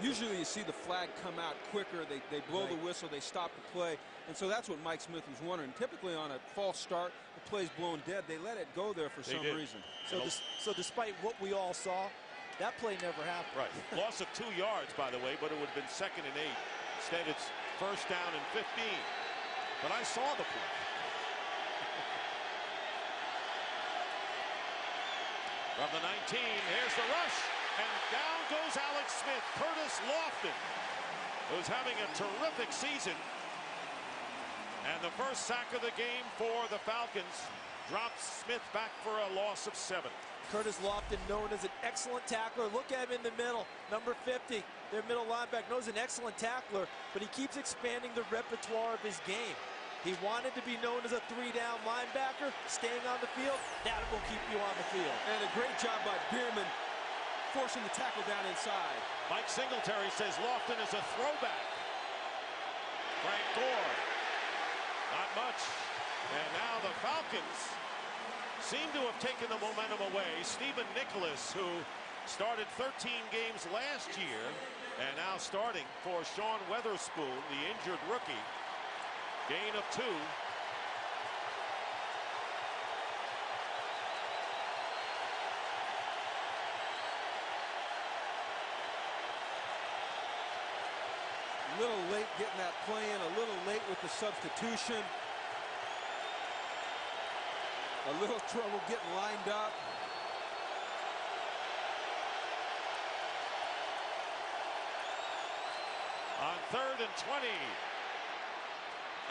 C: Usually you see the flag come out quicker. They blow the whistle, they stop the play. And so that's what Mike Smith was wondering. Typically on a false start, the play's blown dead. They let it go there for some reason.
B: So despite what we all saw, that play never happened.
A: Right. Loss of 2 yards, by the way, but it would have been 2nd and 8. Instead, it's 1st down and 15. But I saw the play. From the 19, here's the rush. And down goes Alex Smith. Curtis Lofton, who's having a terrific season. And the first sack of the game for the Falcons drops Smith back for a loss of 7.
B: Curtis Lofton, known as an excellent tackler. Look at him in the middle, number 50. Their middle linebacker, knows an excellent tackler, but he keeps expanding the repertoire of his game. He wanted to be known as a 3-down linebacker, staying on the field. That will keep you on the field.
C: And a great job by Bierman, forcing the tackle down inside.
A: Mike Singletary says Lofton is a throwback. Frank Gore, not much. And now the Falcons seem to have taken the momentum away. Stephen Nicholas, who started 13 games last year, and now starting for Sean Weatherspoon, the injured rookie. Gain of 2.
C: A little late getting that play in, a little late with the substitution. A little trouble getting lined up.
A: On 3rd and 20.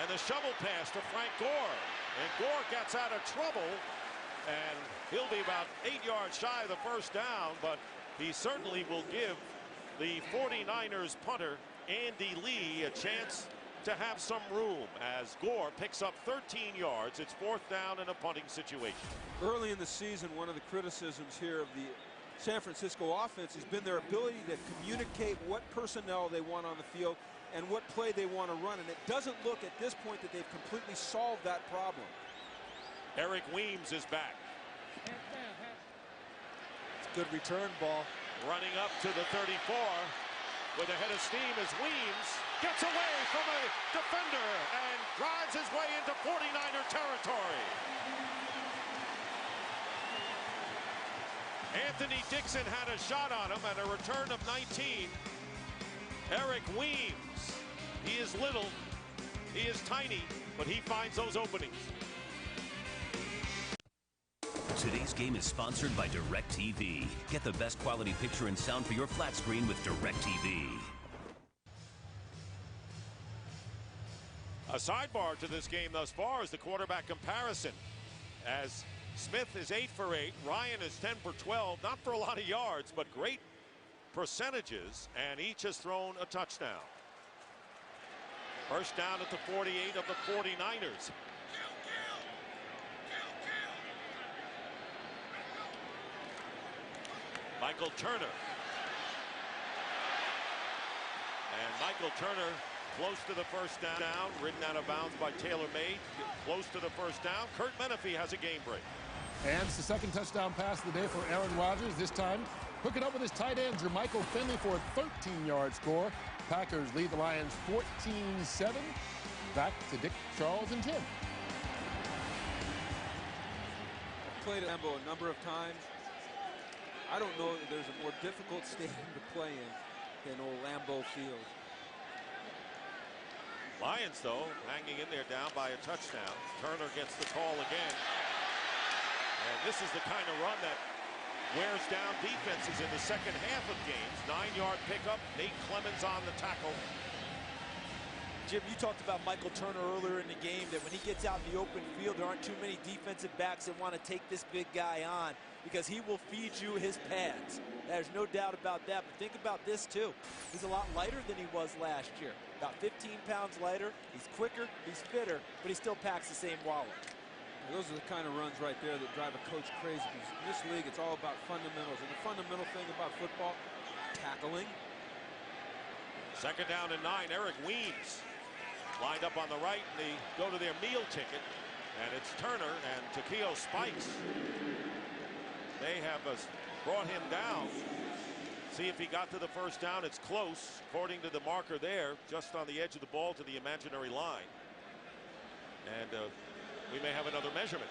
A: And the shovel pass to Frank Gore. And Gore gets out of trouble. And he'll be about 8 yards shy of the first down, but he certainly will give the 49ers punter, Andy Lee, a chance to have some room as Gore picks up 13 yards. It's 4th down in a punting situation.
C: Early in the season, one of the criticisms here of the San Francisco offense has been their ability to communicate what personnel they want on the field and what play they want to run. And it doesn't look at this point that they've completely solved that problem.
A: Eric Weems is back.
B: It's a good return ball.
A: Running up to the 34 with a head of steam as Weems gets away from a defender and drives his way into 49er territory. Anthony Dixon had a shot on him and a return of 19. Eric Weems, he is little, he is tiny, but he finds those openings.
D: Today's game is sponsored by DirecTV. Get the best quality picture and sound for your flat screen with DirecTV.
A: A sidebar to this game thus far is the quarterback comparison, as Smith is 8 for 8, Ryan is 10 for 12, not for a lot of yards, but great percentages, and each has thrown a touchdown. First down at the 48 of the 49ers. Michael Turner. And Michael Turner close to the first down, ridden out of bounds by Taylor May, close to the first down. Kurt Menefee has a game break.
F: And it's the second touchdown pass of the day for Aaron Rodgers. This time, hooking up with his tight end, Jermichael Finley, for a 13-yard score. Packers lead the Lions 14-7. Back to Dick, Charles, and Tim.
C: Played at Lambeau a number of times. I don't know that there's a more difficult stadium to play in than old Lambeau Field.
A: Lions, though, hanging in there down by a touchdown. Turner gets the call again. And this is the kind of run that wears down defenses in the second half of games. 9-yard pickup, Nate Clemens on the tackle.
B: Jim, you talked about Michael Turner earlier in the game, that when he gets out in the open field, there aren't too many defensive backs that want to take this big guy on, because he will feed you his pads. There's no doubt about that. But think about this, too. He's a lot lighter than he was last year. About 15 pounds lighter. He's quicker, he's fitter, but he still packs the same wallet.
C: Those are the kind of runs right there that drive a coach crazy. Because in this league, it's all about fundamentals. And the fundamental thing about football, tackling.
A: Second down and 9. Eric Weems lined up on the right, and they go to their meal ticket. And it's Turner and Takeo Spikes. They have brought him down. See if he got to the first down. It's close, according to the marker there, just on the edge of the ball to the imaginary line. And we may have another measurement.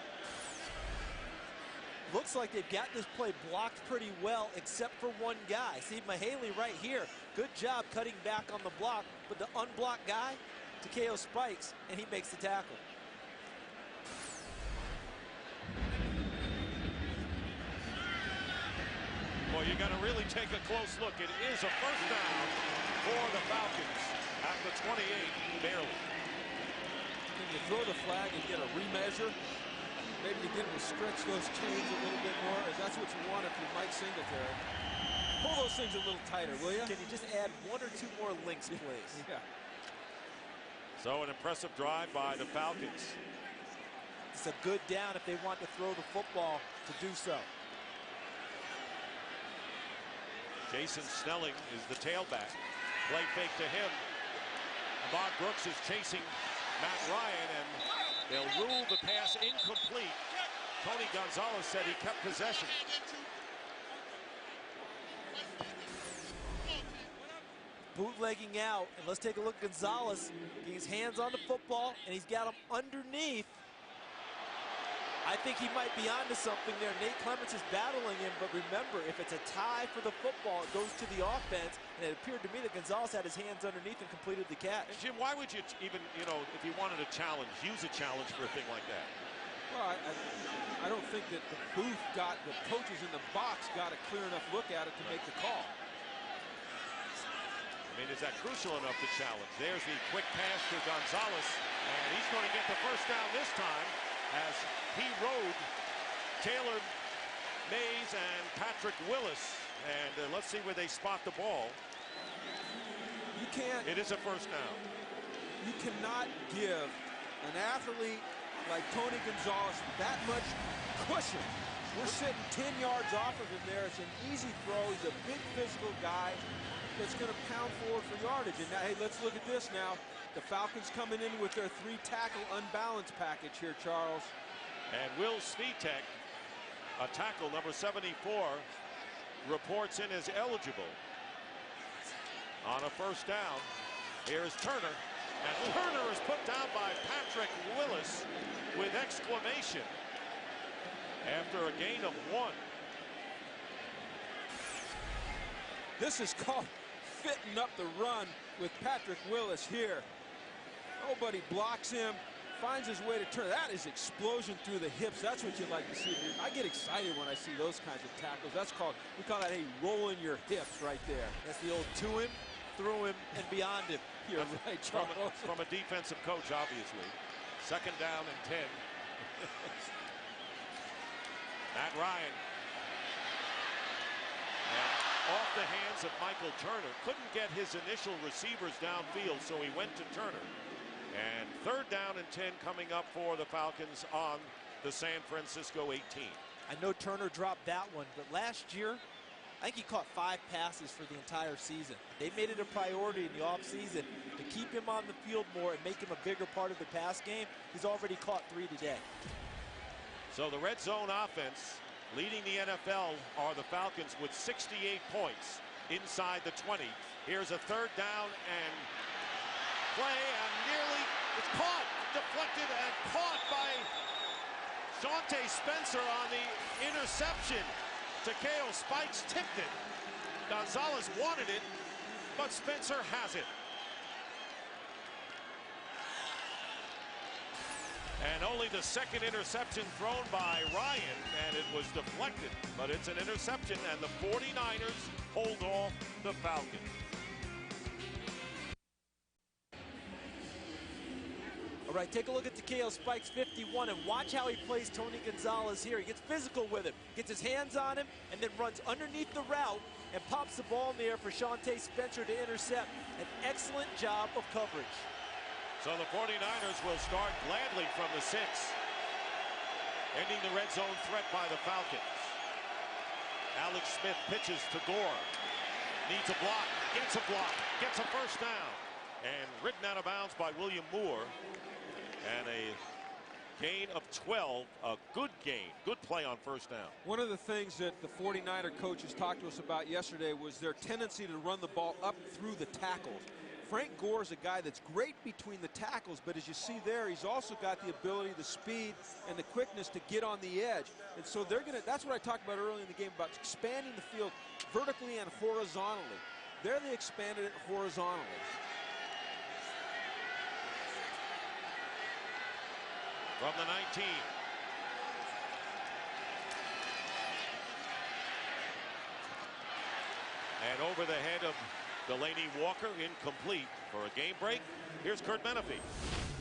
B: Looks like they've got this play blocked pretty well, except for one guy. See, Mahaley right here. Good job cutting back on the block, but the unblocked guy, Takeo Spikes, and he makes the tackle.
A: Well, you got to really take a close look. It is a first down for the Falcons at the 28, barely.
C: Can you throw the flag and get a remeasure? Maybe you get to stretch those chains a little bit more. If that's what you want if you're Mike Singletary. Pull those things a little tighter, will you?
B: Can you just add 1 or 2 more links, please?
C: Yeah.
A: So an impressive drive by the Falcons.
B: It's a good down if they want to throw the football to do so.
A: Jason Snelling is the tailback. Play fake to him. Ahmad Brooks is chasing Matt Ryan, and they'll rule the pass incomplete. Tony Gonzalez said he kept possession.
B: Bootlegging out, and let's take a look at Gonzalez. He's hands on the football, and he's got him underneath. I think he might be onto something there. Nate Clements is battling him, but remember, if it's a tie for the football, it goes to the offense, and it appeared to me that Gonzalez had his hands underneath and completed the catch.
A: And Jim, why would you even, if you wanted a challenge, use a challenge for a thing like that?
C: Well, I don't think that the coaches in the box got a clear enough look at it to make the call.
A: I mean, is that crucial enough to challenge? There's the quick pass to Gonzalez, and he's going to get the first down this time as he rode Taylor Mays and Patrick Willis. And let's see where they spot the ball.
C: You can't.
A: It is a first down.
C: You cannot give an athlete like Tony Gonzalez that much cushion. We're sitting 10 yards off of him there. It's an easy throw. He's a big physical guy that's going to pound forward for yardage. And now, hey, let's look at this now. The Falcons coming in with their 3-tackle unbalanced package here, Charles.
A: And Will Svitek, a tackle, number 74, reports in as eligible on a first down. Here's Turner, and Turner is put down by Patrick Willis with exclamation after a gain of 1.
C: This is called fitting up the run with Patrick Willis here. Nobody blocks him, finds his way to turn. That is explosion through the hips. That's what you like to see. I get excited when I see those kinds of tackles. That's called, we call that a rolling your hips right there.
B: That's the old to him, through him, and beyond him.
C: You're right, Charles.
A: From a defensive coach, obviously. Second down and 10. Matt Ryan. And off the hands of Michael Turner. Couldn't get his initial receivers downfield, so he went to Turner. And third down and 10 coming up for the Falcons on the San Francisco 18.
B: I know Turner dropped that one, but last year, I think he caught 5 passes for the entire season. They made it a priority in the offseason to keep him on the field more and make him a bigger part of the pass game. He's already caught 3 today.
A: So the red zone offense leading the NFL are the Falcons with 68 points inside the 20. Here's a third down and play, and nearly it's caught, deflected and caught by Shawnte Spencer on the interception. Takeo Spikes tipped it. Gonzalez wanted it, but Spencer has it. And only the second interception thrown by Ryan, and it was deflected, but it's an interception, and the 49ers hold off the Falcons.
B: All right, take a look at Takeo Spikes 51 and watch how he plays Tony Gonzalez here. He gets physical with him, gets his hands on him, and then runs underneath the route and pops the ball in the air for Shawnte Spencer to intercept. An excellent job of coverage.
A: So the 49ers will start gladly from the 6. Ending the red zone threat by the Falcons. Alex Smith pitches to Gore. Needs a block. Gets a block. Gets a first down. And ridden out of bounds by William Moore. And a gain of 12. A good gain. Good play on first down.
C: One of the things that the 49er coaches talked to us about yesterday was their tendency to run the ball up through the tackles. Frank Gore is a guy that's great between the tackles, but as you see there, he's also got the ability, the speed, and the quickness to get on the edge. And so that's what I talked about earlier in the game, about expanding the field vertically and horizontally. There they expanded it horizontally.
A: From the 19. And over the head of Delaney Walker, incomplete for a game break. Here's Kurt Menefee.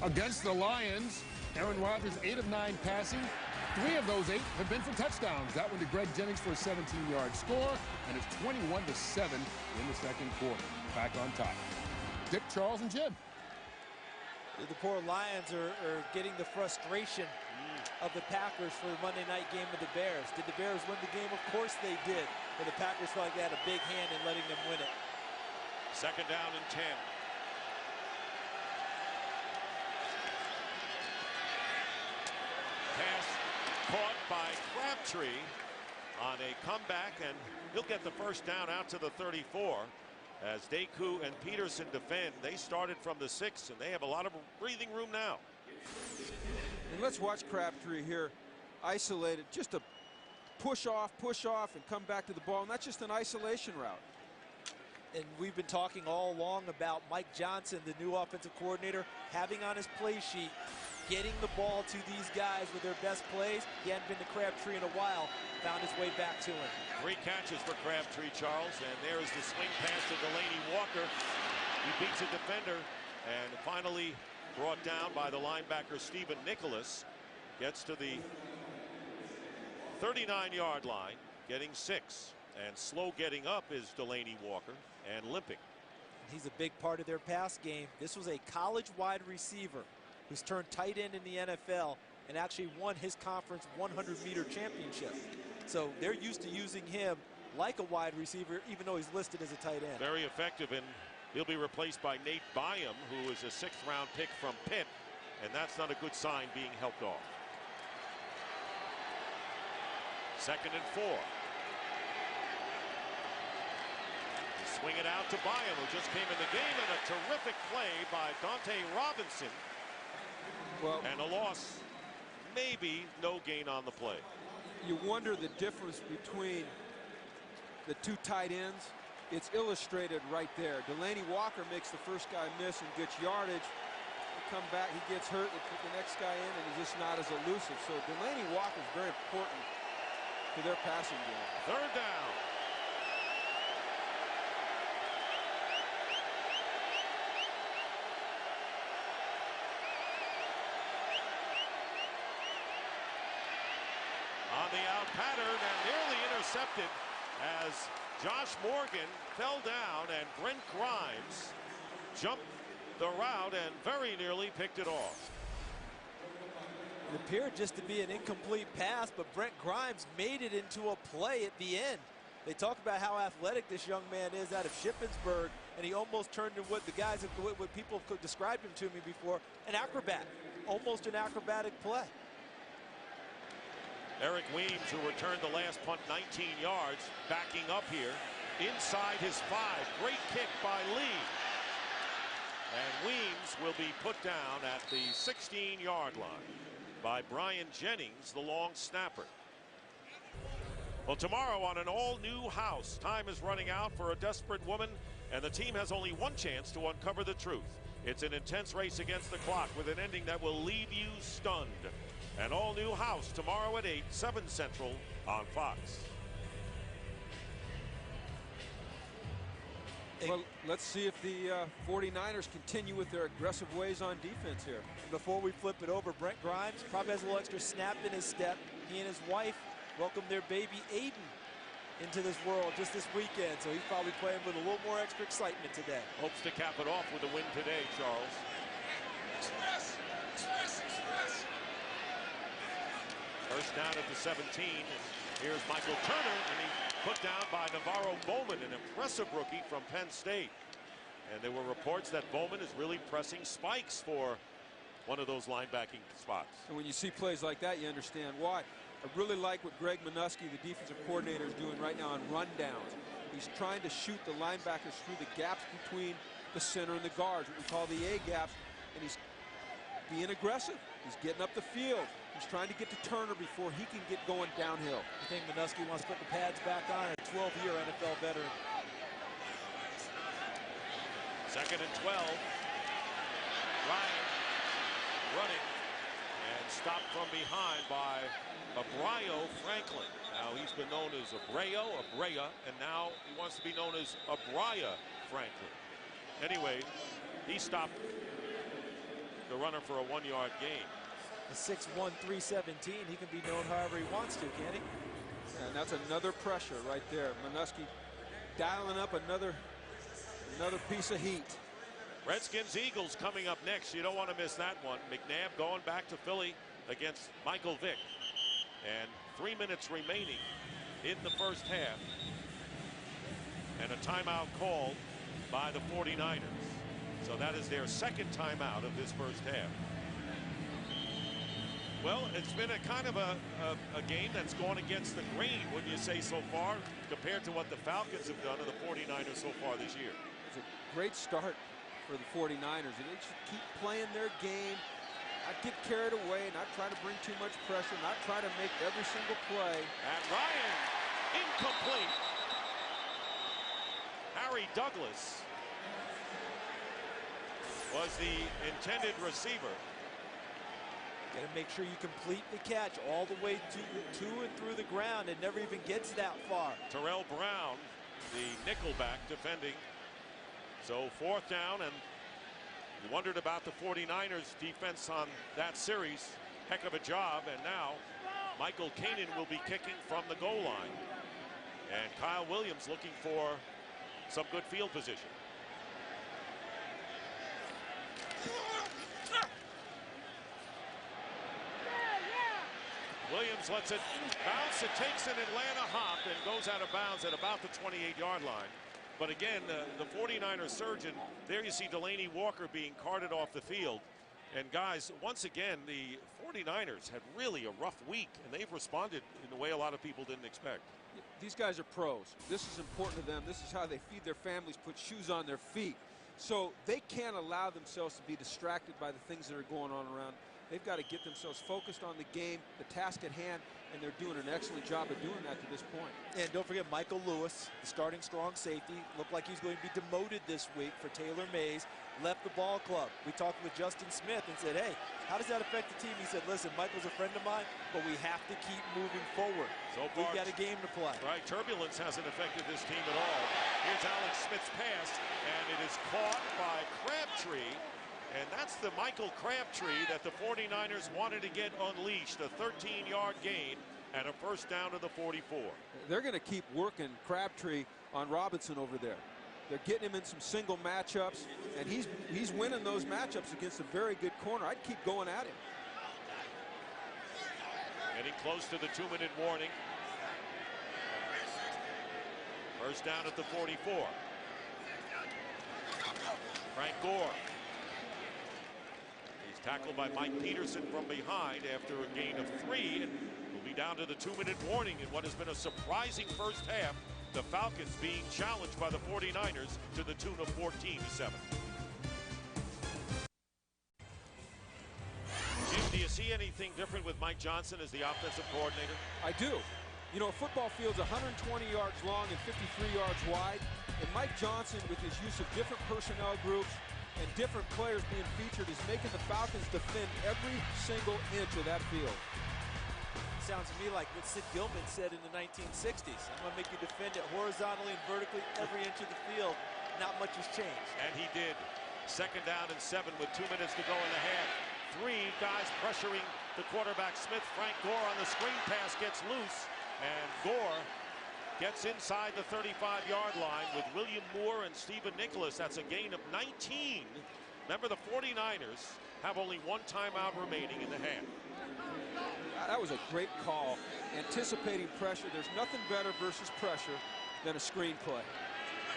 F: Against the Lions, Aaron Rodgers 8 of 9 passing. 3 of those 8 have been for touchdowns. That one to Greg Jennings for a 17-yard score, and it's 21-7 in the second quarter. Back on top. Dick, Charles, and Jim.
B: The poor Lions are getting the frustration of the Packers for the Monday night game with the Bears. Did the Bears win the game? Of course they did. But the Packers felt like they had a big hand in letting them win it.
A: Second down and 10. Pass caught by Crabtree on a comeback, and he'll get the first down out to the 34. As Deku and Peterson defend, they started from the 6, and they have a lot of breathing room now.
C: And let's watch Crabtree here, isolated, just a push off, and come back to the ball, and that's just an isolation route.
B: And we've been talking all along about Mike Johnson, the new offensive coordinator, having on his play sheet, getting the ball to these guys with their best plays. He hadn't been to Crabtree in a while, found his way back to him.
A: 3 catches for Crabtree, Charles, and there is the swing pass to Delaney Walker. He beats a defender and finally brought down by the linebacker Stephen Nicholas. Gets to the 39-yard line, getting 6. And slow getting up is Delaney Walker, and limping.
B: He's a big part of their pass game. This was a college wide receiver who's turned tight end in the NFL and actually won his conference 100-meter championship. So they're used to using him like a wide receiver, even though he's listed as a tight end.
A: Very effective, and he'll be replaced by Nate Byam, who is a 6th-round pick from Pitt, and that's not a good sign being helped off. 2nd and 4. Swing it out to Byam, who just came in the game, and a terrific play by Dante Robinson.
C: Well,
A: and a loss, maybe no gain on the play.
C: You wonder the difference between the 2 tight ends. It's illustrated right there. Delaney Walker makes the first guy miss and gets yardage. Come back, he gets hurt, they put the next guy in, and he's just not as elusive. So Delaney Walker is very important to their passing game.
A: 3rd down. On the out pattern and nearly intercepted as Josh Morgan fell down and Brent Grimes jumped the route and very nearly picked it off.
B: It appeared just to be an incomplete pass, but Brent Grimes made it into a play at the end. They talk about how athletic this young man is out of Shippensburg, and he almost turned into what the guys, what people could describe him to me before, an acrobat, almost an acrobatic play.
A: Eric Weems, who returned the last punt 19 yards, backing up here inside his 5. Great kick by Lee. And Weems will be put down at the 16-yard line by Brian Jennings, the long snapper. Well, tomorrow on an all-new house, time is running out for a desperate woman, and the team has only one chance to uncover the truth. It's an intense race against the clock with an ending that will leave you stunned. An all-new house tomorrow at 8, 7 Central on Fox.
C: Well, let's see if the 49ers continue with their aggressive ways on defense here.
B: Before we flip it over, Brent Grimes probably has a little extra snap in his step. He and his wife welcomed their baby Aiden into this world just this weekend, so he's probably playing with a little more extra excitement today.
A: Hopes to cap it off with a win today, Charles. First down at the 17. Here's Michael Turner, and he put down by Navarro Bowman, an impressive rookie from Penn State. And there were reports that Bowman is really pressing spikes for one of those linebacking spots.
C: And when you see plays like that, you understand why. I really like what Greg Minuski, the defensive coordinator, is doing right now on rundowns. He's trying to shoot the linebackers through the gaps between the center and the guards, what we call the A gaps, and he's being aggressive. He's getting up the field. He's trying to get to Turner before he can get going downhill.
B: I think Minuski wants to put the pads back on, a 12-year NFL veteran.
A: Second and 12. Ryan running and stopped from behind by Abrayo Franklin. Now he's been known as Abrea, and now he wants to be known as Abraya Franklin. Anyway, he stopped the runner for a 1-yard gain.
B: The 6'1", 317. He can be known however he wants to, can't he?
C: And that's another pressure right there. Minuski dialing up another piece of heat.
A: Redskins Eagles coming up next. You don't want to miss that one. McNabb going back to Philly against Michael Vick. And 3 minutes remaining in the first half. And a timeout called by the 49ers. So that is their second timeout of this first half. Well, it's been a kind of a game that's gone against the grain, wouldn't you say, so far, compared to what the Falcons have done and the 49ers so far this year.
C: It's a great start for the 49ers. And they should keep playing their game, not get carried away, not try to bring too much pressure, not try to make every single play.
A: And Ryan, incomplete. Harry Douglas was the intended receiver.
B: Got to make sure you complete the catch all the way to and through the ground. It never even gets that far.
A: Terrell Brown, the nickelback, defending. So fourth down, and you wondered about the 49ers defense on that series. Heck of a job. And now Michael Kanan will be kicking from the goal line. And Kyle Williams looking for some good field position. Williams lets it bounce. It takes an Atlanta hop and goes out of bounds at about the 28-yard line. But again, the 49ers surgeon, there you see Delaney Walker being carted off the field. And guys, once again, the 49ers had really a rough week, and they've responded in a way a lot of people didn't expect.
C: These guys are pros. This is important to them. This is how they feed their families, put shoes on their feet. So they can't allow themselves to be distracted by the things that are going on around. They've got to get themselves focused on the game, the task at hand, and they're doing an excellent job of doing that to this point.
B: And don't forget Michael Lewis, the starting strong safety, looked like he's going to be demoted this week for Taylor Mays, left the ball club. We talked with Justin Smith and said, hey, how does that affect the team? He said, listen, Michael's a friend of mine, but we have to keep moving forward.
A: So far,
B: we've got a game to play.
A: Right, turbulence hasn't affected this team at all. Here's Alex Smith's pass, and it is caught by Crabtree. And that's the Michael Crabtree that the 49ers wanted to get unleashed. A 13-yard gain and a first down to the 44.
C: They're going to keep working Crabtree on Robinson over there. They're getting him in some single matchups, and he's winning those matchups against a very good corner. I'd keep going at him.
A: Getting close to the 2-minute warning. First down at the 44. Frank Gore. Tackled by Mike Peterson from behind after a gain of 3, and will be down to the 2-minute warning in what has been a surprising first half. The Falcons being challenged by the 49ers to the tune of 14-7. Jim, do you see anything different with Mike Johnson as the offensive coordinator?
C: I do. You know, a football field's 120 yards long and 53 yards wide, and Mike Johnson, with his use of different personnel groups and different players being featured, is making the Falcons defend every single inch of that field.
B: Sounds to me like what Sid Gilman said in the 1960s. I'm going to make you defend it horizontally and vertically every inch of the field. Not much has changed.
A: And he did. Second down and 7 with 2 minutes to go in the half. 3 guys pressuring the quarterback Smith. Frank Gore on the screen pass gets loose, and Gore gets inside the 35-yard line with William Moore and Stephen Nicholas. That's a gain of 19. Remember, the 49ers have only 1 timeout remaining in the half.
C: That was a great call. Anticipating pressure. There's nothing better versus pressure than a screen play.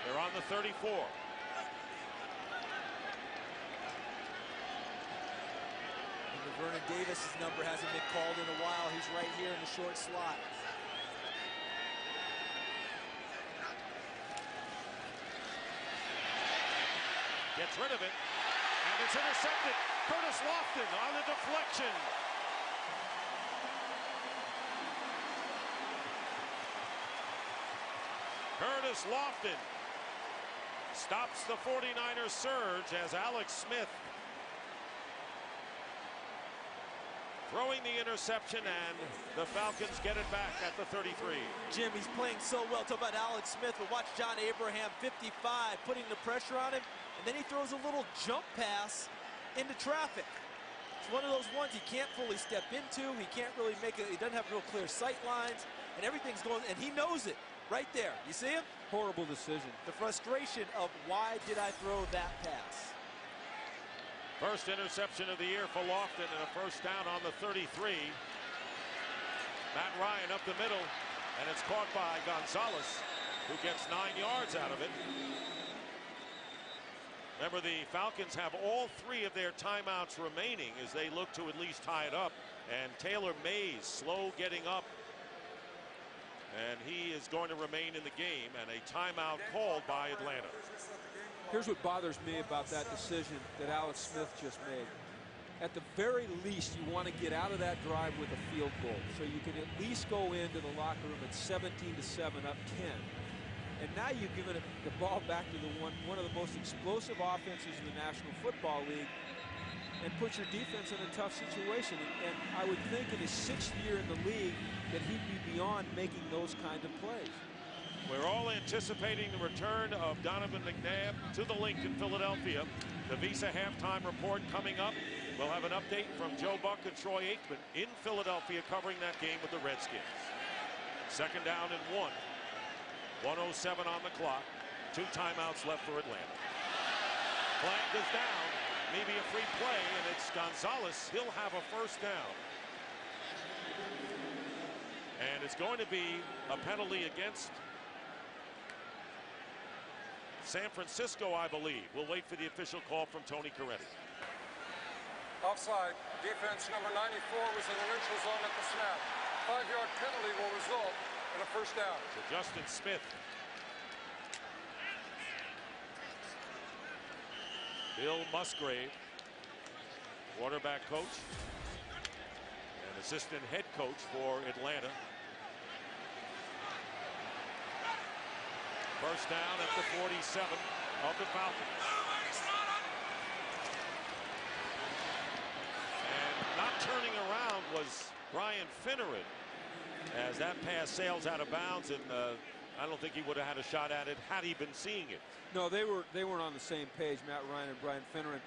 A: They're on the 34.
B: Vernon Davis's number hasn't been called in a while. He's right here in the short slot.
A: Gets rid of it, and it's intercepted. Curtis Lofton on the deflection. Curtis Lofton stops the 49ers surge as Alex Smith throwing the interception, and the Falcons get it back at the 33.
B: Jim, he's playing so well. Talk about Alex Smith, but watch John Abraham, 55, putting the pressure on him, and then he throws a little jump pass into traffic. It's one of those ones he can't fully step into. He can't really make it. He doesn't have real clear sight lines, and everything's going, and he knows it right there. You see him?
C: Horrible decision.
B: The frustration of why did I throw that pass?
A: First interception of the year for Lofton, and a first down on the 33. Matt Ryan up the middle, and it's caught by Gonzalez, who gets 9 yards out of it. Remember, the Falcons have all 3 of their timeouts remaining as they look to at least tie it up. And Taylor Mays slow getting up, and he is going to remain in the game, and a timeout called by Atlanta.
C: Here's what bothers me about that decision that Alex Smith just made. At the very least, you want to get out of that drive with a field goal, so you can at least go into the locker room at 17-7, up 10. And now you've given the ball back to the one of the most explosive offenses in the National Football League, and put your defense in a tough situation. And I would think in his 6th year in the league that he'd be beyond making those kind of plays.
A: We're all anticipating the return of Donovan McNabb to the Link in Philadelphia. The Visa halftime report coming up. We'll have an update from Joe Buck and Troy Aikman in Philadelphia covering that game with the Redskins. Second down and 1. 1:07 on the clock. 2 timeouts left for Atlanta. Flag is down. Maybe a free play, and it's Gonzalez. He'll have a first down. And it's going to be a penalty against San Francisco, I believe. We'll wait for the official call from Tony Corretti.
E: Offside. Defense number 94 was in the neutral zone at the snap. 5-yard penalty will result in a first down.
A: So Justin Smith. Bill Musgrave, quarterback coach and assistant head coach for Atlanta. First down at the 47 of the Falcons. And not turning around was Brian Finneran as that pass sails out of bounds, and I don't think he would have had a shot at it had he been seeing it.
C: No, they weren't on the same page, Matt Ryan and Brian Finneran.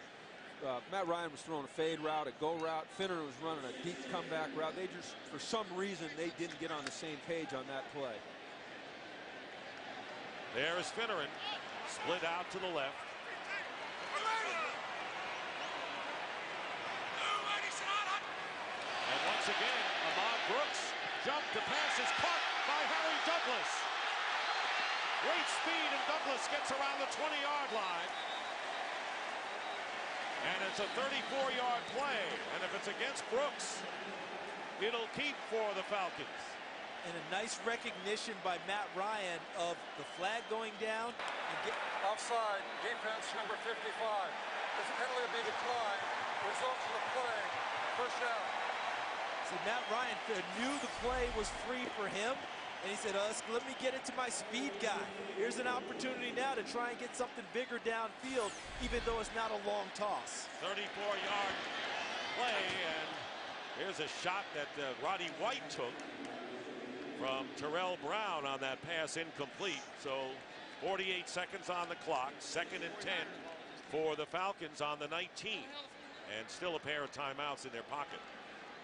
C: Matt Ryan was throwing a fade route, a go route. Finneran was running a deep comeback route. They just, for some reason, they didn't get on the same page on that play.
A: There is Finneran, split out to the left. And once again, Ahmad Brooks jumped. The pass is caught by Harry Douglas. Great speed, and Douglas gets around the 20-yard line. And it's a 34-yard play. And if it's against Brooks, it'll keep for the Falcons.
B: And a nice recognition by Matt Ryan of the flag going down. And
E: offside, defense number 55. This penalty will be declined. Results of the play, first down.
B: See, Matt Ryan knew the play was free for him, and he said, let me get it to my speed guy. Here's an opportunity now to try and get something bigger downfield, even though it's not a long toss.
A: 34-yard play, and here's a shot that Roddy White took from Terrell Brown on that pass, incomplete. So 48 seconds on the clock, 2nd and 10 for the Falcons on the 19, and still a pair of timeouts in their pocket.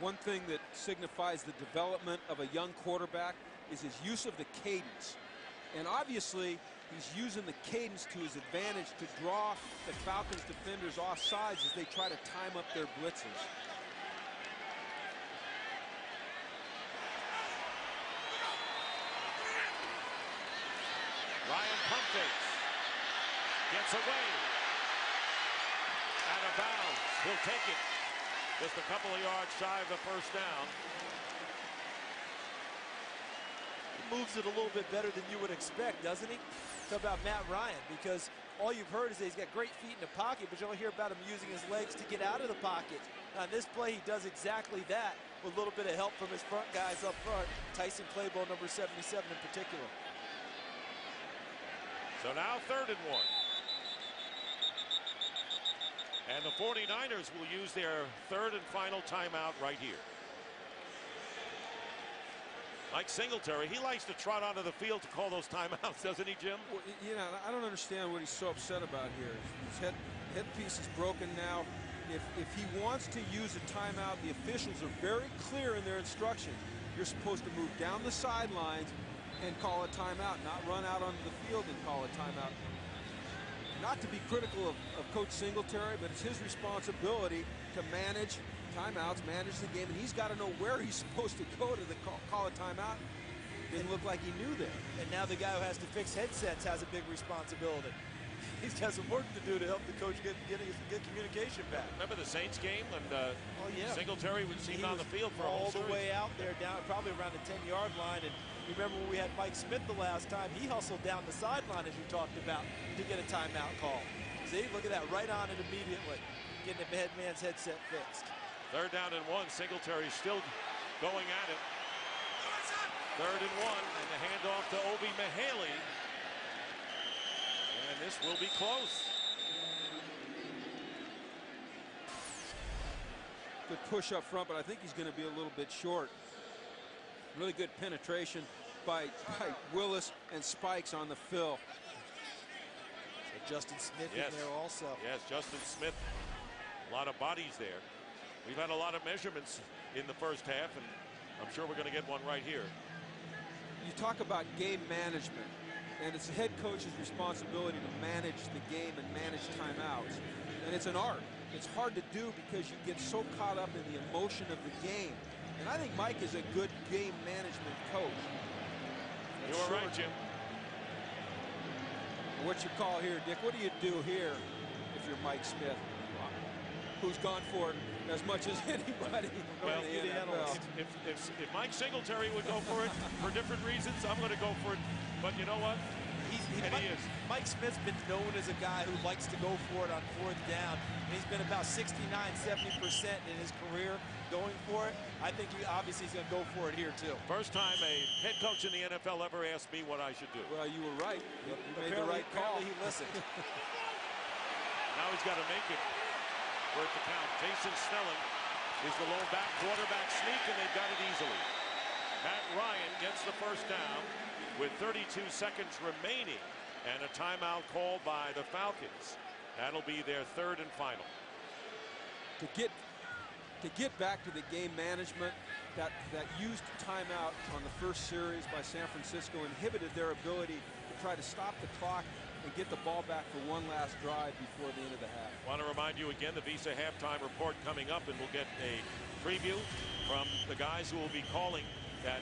C: One thing that signifies the development of a young quarterback is his use of the cadence. And obviously, he's using the cadence to his advantage to draw the Falcons defenders off sides as they try to time up their blitzes.
A: fakes. Gets away. Out of bounds. He'll take it. Just a couple of yards shy of the first down.
B: He moves it a little bit better than you would expect, doesn't he? Talk about Matt Ryan, because all you've heard is that he's got great feet in the pocket, but you don't hear about him using his legs to get out of the pocket. On this play, he does exactly that with a little bit of help from his front guys up front. Tyson Claiborne, number 77 in particular.
A: So now 3rd and 1. And the 49ers will use their 3rd and final timeout right here. Mike Singletary, he likes to trot onto the field to call those timeouts, doesn't he, Jim?
C: Well, I don't understand what he's so upset about here. His headpiece is broken now. If he wants to use a timeout, the officials are very clear in their instruction. You're supposed to move down the sidelines and call a timeout, not run out onto the field and call a timeout. Not to be critical of Coach Singletary, but it's his responsibility to manage timeouts, manage the game, and he's got to know where he's supposed to go to call a timeout. Didn't look like he knew that.
B: And now the guy who has to fix headsets has a big responsibility. He's got some work to do to help the coach get communication back.
A: Remember the Saints game when
B: yeah.
A: Singletary was seen on the field for a whole
B: all the way out there, down probably around the 10-yard line. And you remember when we had Mike Smith the last time, he hustled down the sideline, as you talked about, to get a timeout call. See, look at that, right on it immediately, getting the headman's headset fixed.
A: 3rd down and 1. Singletary still going at it. 3rd and 1, and the handoff to Obi Mihaly. And this will be close.
C: Good push up front, but I think he's going to be a little bit short. Really good penetration by Willis and Spikes on the fill.
B: So Justin Smith in there also.
A: Yes, Justin Smith. A lot of bodies there. We've had a lot of measurements in the first half, and I'm sure we're going to get one right here.
C: You talk about game management, and it's the head coach's responsibility to manage the game and manage timeouts. And it's an art. It's hard to do because you get so caught up in the emotion of the game. And I think Mike is a good game management coach.
A: You were right, Jim.
C: What you call here, Dick? What do you do here if you're Mike Smith, who's gone for it as much as anybody
A: Well,
C: in the NFL?
A: If Mike Singletary would go for it for different reasons, I'm going to go for it. But you know what?
B: He is. Mike Smith's been known as a guy who likes to go for it on 4th down. And he's been about 69, 70% in his career going for it. I think obviously he's going to go for it here too.
A: First time a head coach in the NFL ever asked me what I should do.
C: Well, you were right. You made the right call.
B: Apparently he listened.
A: Now he's got to make it for it to count. Jason Snelling is the low back quarterback sneak, and they've got it easily. Matt Ryan gets the first down with 32 seconds remaining and a timeout called by the Falcons. That'll be their 3rd and final.
C: To get back to the game management, that used timeout on the first series by San Francisco inhibited their ability to try to stop the clock and get the ball back for one last drive before the end of the half.
A: Want to remind you again, the Visa halftime report coming up, and we'll get a preview from the guys who will be calling that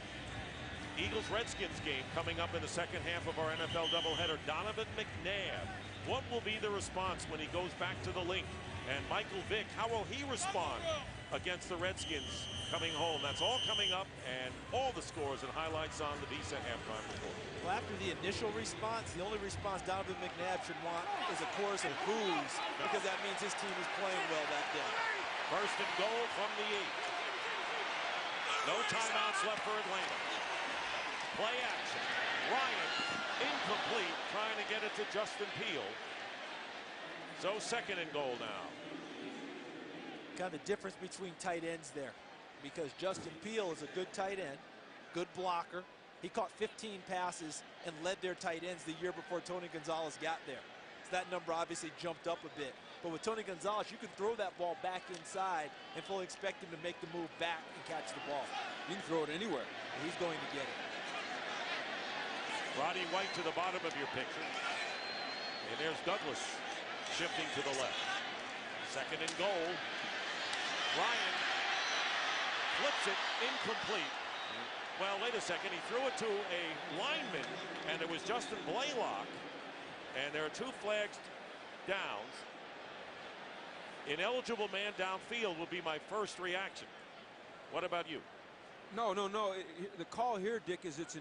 A: Eagles-Redskins game coming up in the second half of our NFL doubleheader. Donovan McNabb. What will be the response when he goes back to the link? And Michael Vick, how will he respond against the Redskins coming home? That's all coming up, and all the scores and highlights on the Visa halftime report.
B: Well, after the initial response, the only response Donovan McNabb should want is a chorus of boos, because that means his team is playing well that day.
A: 1st and goal from the 8. No timeouts left for Atlanta. Play action. Ryan incomplete, trying to get it to Justin Peele. So 2nd and goal now.
B: Kind of the difference between tight ends there, because Justin Peele is a good tight end, good blocker. He caught 15 passes and led their tight ends the year before Tony Gonzalez got there. So that number obviously jumped up a bit. But with Tony Gonzalez, you can throw that ball back inside and fully expect him to make the move back and catch the ball.
C: You can throw it anywhere.
B: He's going to get it.
A: Roddy White to the bottom of your picture. And there's Douglas shifting to the left. 2nd and goal. Ryan flips it incomplete. Well, wait a second. He threw it to a lineman, and it was Justin Blaylock and there are 2 flags downs. Ineligible man downfield will be my first reaction. What about you?
C: No. The call here, Dick, is it's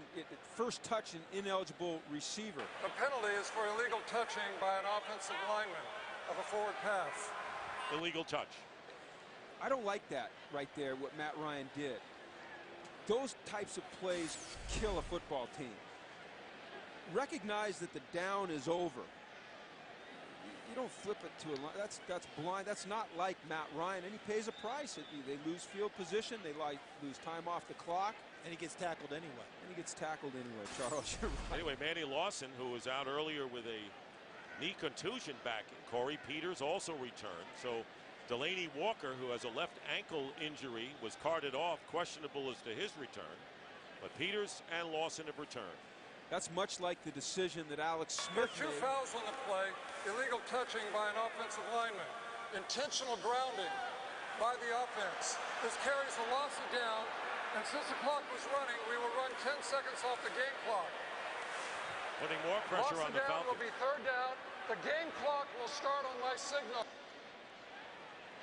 C: first touch an ineligible receiver.
E: The penalty is for illegal touching by an offensive lineman of a forward pass.
A: Illegal touch.
C: I don't like that right there, what Matt Ryan did. Those types of plays kill a football team. Recognize that the down is over. You don't flip it to a line. That's blind. That's not like Matt Ryan, and he pays a price. They lose field position. They lose time off the clock.
B: And he gets tackled anyway.
C: Charles, you're right.
A: Anyway, Manny Lawson, who was out earlier with a knee contusion back. Corey Peters also returned. So Delaney Walker, who has a left ankle injury, was carted off, questionable as to his return. But Peters and Lawson have returned.
C: That's much like the decision that Alex Smith
E: There are 2
C: made.
E: fouls on the play. Illegal touching by an offensive lineman. Intentional grounding by the offense. This carries velocity down, and since the clock was running, we will run 10 seconds off the game clock.
A: Putting more pressure on the
E: Down will
A: Falcons.
E: be 3rd down. The game clock will start on my signal.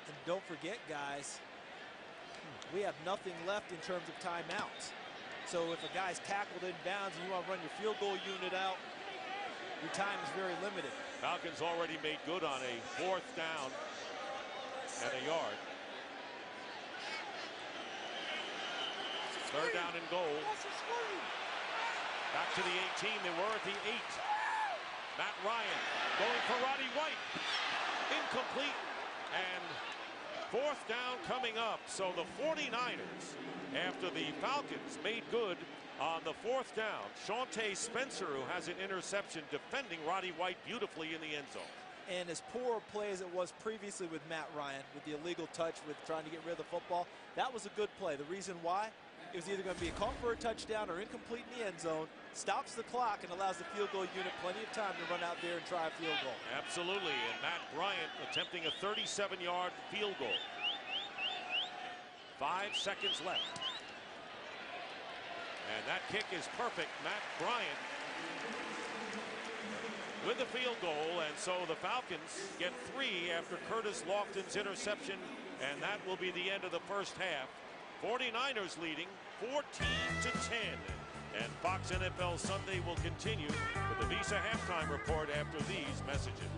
B: And don't forget, guys, we have nothing left in terms of timeouts. So if a guy's tackled in bounds and you want to run your field goal unit out, your time is very limited.
A: Falcons already made good on a 4th down and a yard. 3rd down and goal. Back to the 18. They were at the 8. Matt Ryan going for Roddy White. Incomplete. And 4th down coming up. So the 49ers, after the Falcons made good on the 4th down, Shawntae Spencer, who has an interception, defending Roddy White beautifully in the end zone.
B: And as poor a play as it was previously with Matt Ryan, with the illegal touch, with trying to get rid of the football, that was a good play. The reason why? It was either going to be a call for a touchdown or incomplete in the end zone, stops the clock and allows the field goal unit plenty of time to run out there and try a field goal.
A: Absolutely, and Matt Bryant attempting a 37-yard field goal. 5 seconds left. And that kick is perfect. Matt Bryant with the field goal, and so the Falcons get 3 after Curtis Lofton's interception, and that will be the end of the first half. 49ers leading 14-10. And Fox NFL Sunday will continue with the Visa halftime report after these messages.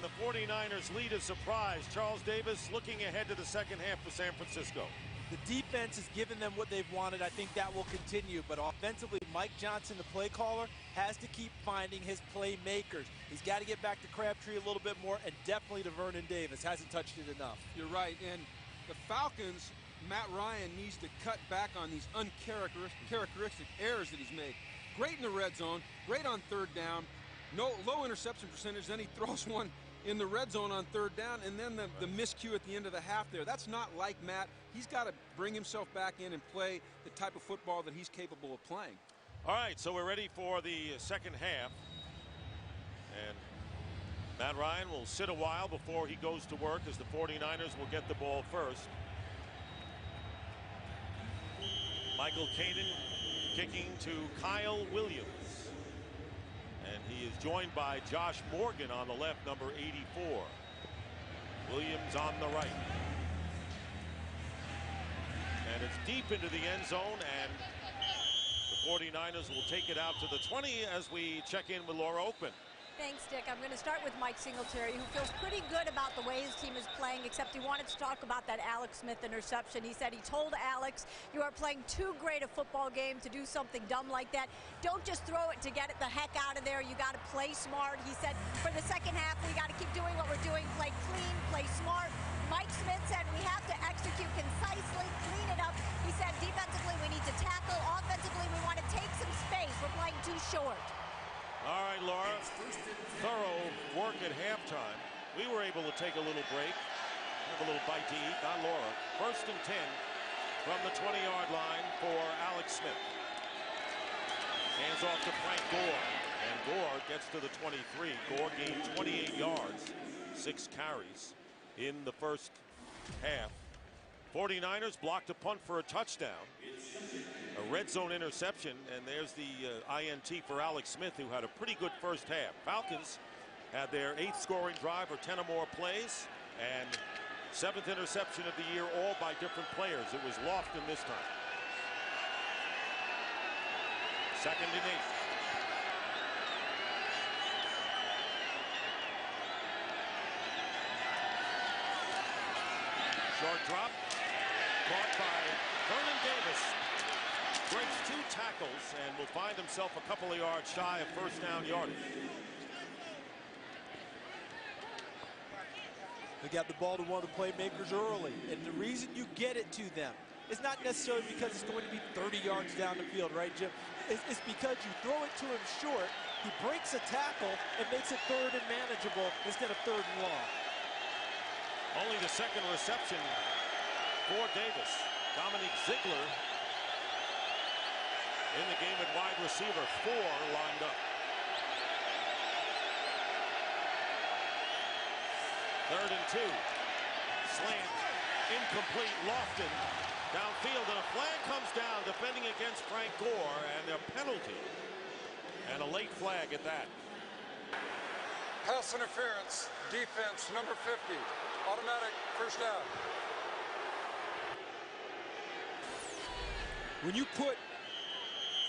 A: The 49ers lead a surprise. Charles Davis looking ahead to the second half for San Francisco.
B: The defense has given them what they've wanted. I think that will continue. But offensively, Mike Johnson, the play caller, has to keep finding his playmakers. He's got to get back to Crabtree a little bit more, and definitely to Vernon Davis. Hasn't touched it enough.
C: You're right. And the Falcons, Matt Ryan needs to cut back on these uncharacteristic errors that he's made. Great in the red zone, great on 3rd down. No low interception percentage, then he throws one in the red zone on 3rd down, and then the miscue at the end of the half there. That's not like Matt. He's got to bring himself back in and play the type of football that he's capable of playing.
A: All right, so we're ready for the second half. And Matt Ryan will sit a while before he goes to work, as the 49ers will get the ball first. Michael Caden kicking to Kyle Williams. And he is joined by Josh Morgan on the left, number 84. Williams on the right. And it's deep into the end zone, and the 49ers will take it out to the 20 as we check in with Laura Oakman.
G: Thanks, Dick. I'm going to start with Mike Singletary, who feels pretty good about the way his team is playing, except he wanted to talk about that Alex Smith interception. He said he told Alex, "You are playing too great a football game to do something dumb like that. Don't just throw it to get it the heck out of there. You got to play smart." He said, for the second half, we got to keep doing what we're doing, play clean, play smart. Mike Smith said we have to execute concisely, clean it up. He said defensively we need to tackle. Offensively we want to take some space. We're playing too short.
A: All right, Laura. Thorough work at halftime. We were able to take a little break. Have a little bite to eat. Not Laura. 1st and 10 from the 20-yard line for Alex Smith. Hands off to Frank Gore. And Gore gets to the 23. Gore gained 28 yards, 6 carries in the first half. 49ers blocked a punt for a touchdown. A red zone interception, and there's the INT for Alex Smith, who had a pretty good first half. Falcons had their 8th scoring drive or 10 or more plays, and 7th interception of the year, all by different players. It was Lofton this time. 2nd and 8. Short drop, caught by Vernon Davis. Breaks 2 tackles and will find himself a couple of yards shy of first down yardage.
B: They got the ball to one of the playmakers early, and the reason you get it to them is not necessarily because it's going to be 30 yards down the field, right, Jim? It's because you throw it to him short, he breaks a tackle and makes it 3rd and manageable instead of 3rd and long.
A: Only the 2nd reception for Davis. Dominic Ziegler in the game at wide receiver, 4 lined up. 3rd and 2. Slant, incomplete. Lofton downfield, and a flag comes down defending against Frank Gore, and a penalty. And a late flag at that.
E: Pass interference, defense, number 50. Automatic first down.
C: When you put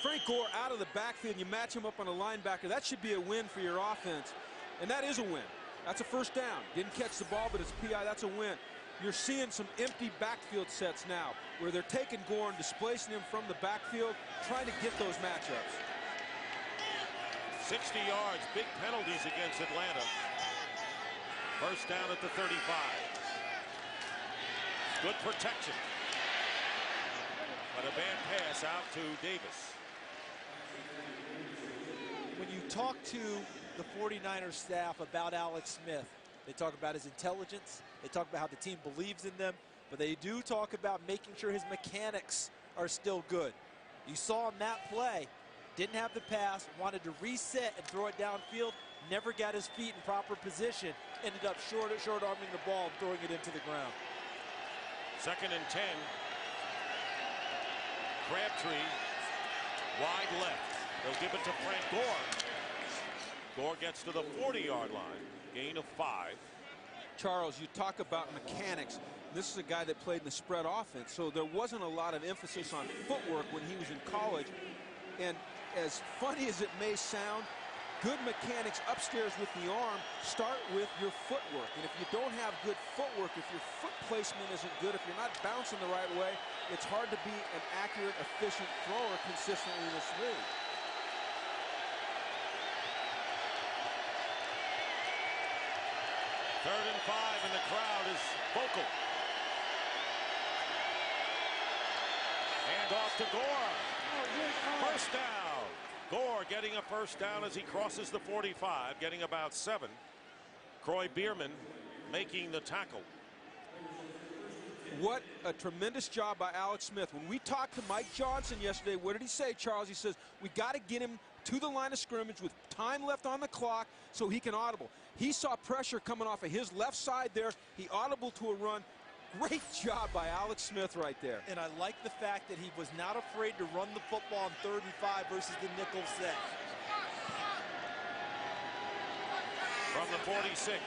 C: Frank Gore out of the backfield and you match him up on a linebacker, that should be a win for your offense. And that is a win. That's a first down. Didn't catch the ball, but it's PI. That's a win. You're seeing some empty backfield sets now where they're taking Gore and displacing him from the backfield, trying to get those matchups.
A: 60 yards, big penalties against Atlanta. First down at the 35. Good protection. But a bad pass out to Davis.
B: When you talk to the 49ers staff about Alex Smith, they talk about his intelligence, they talk about how the team believes in them, but they do talk about making sure his mechanics are still good. You saw him that play, didn't have the pass, wanted to reset and throw it downfield, never got his feet in proper position, ended up short-arming the ball and throwing it into the ground.
A: 2nd and 10. Crabtree, wide left. They'll give it to Frank Gore. Gore gets to the 40-yard line. Gain of 5.
C: Charles, you talk about mechanics. This is a guy that played in the spread offense, so there wasn't a lot of emphasis on footwork when he was in college. And as funny as it may sound, good mechanics upstairs with the arm start with your footwork. And if you don't have good footwork, if your foot placement isn't good, if you're not bouncing the right way, it's hard to be an accurate, efficient thrower consistently in this league.
A: Third and 5, and the crowd is vocal. Hand off to Gore. First down. Gore getting a first down as he crosses the 45, getting about 7. Croy Bierman making the tackle.
C: What a tremendous job by Alex Smith. When we talked to Mike Johnson yesterday, what did he say, Charles? He says, we got to get him to the line of scrimmage with time left on the clock so he can audible. He saw pressure coming off of his left side there. He audible to a run. Great job by Alex Smith right there.
B: And I like the fact that he was not afraid to run the football on 3rd and 5 versus the nickel set.
A: From the 46,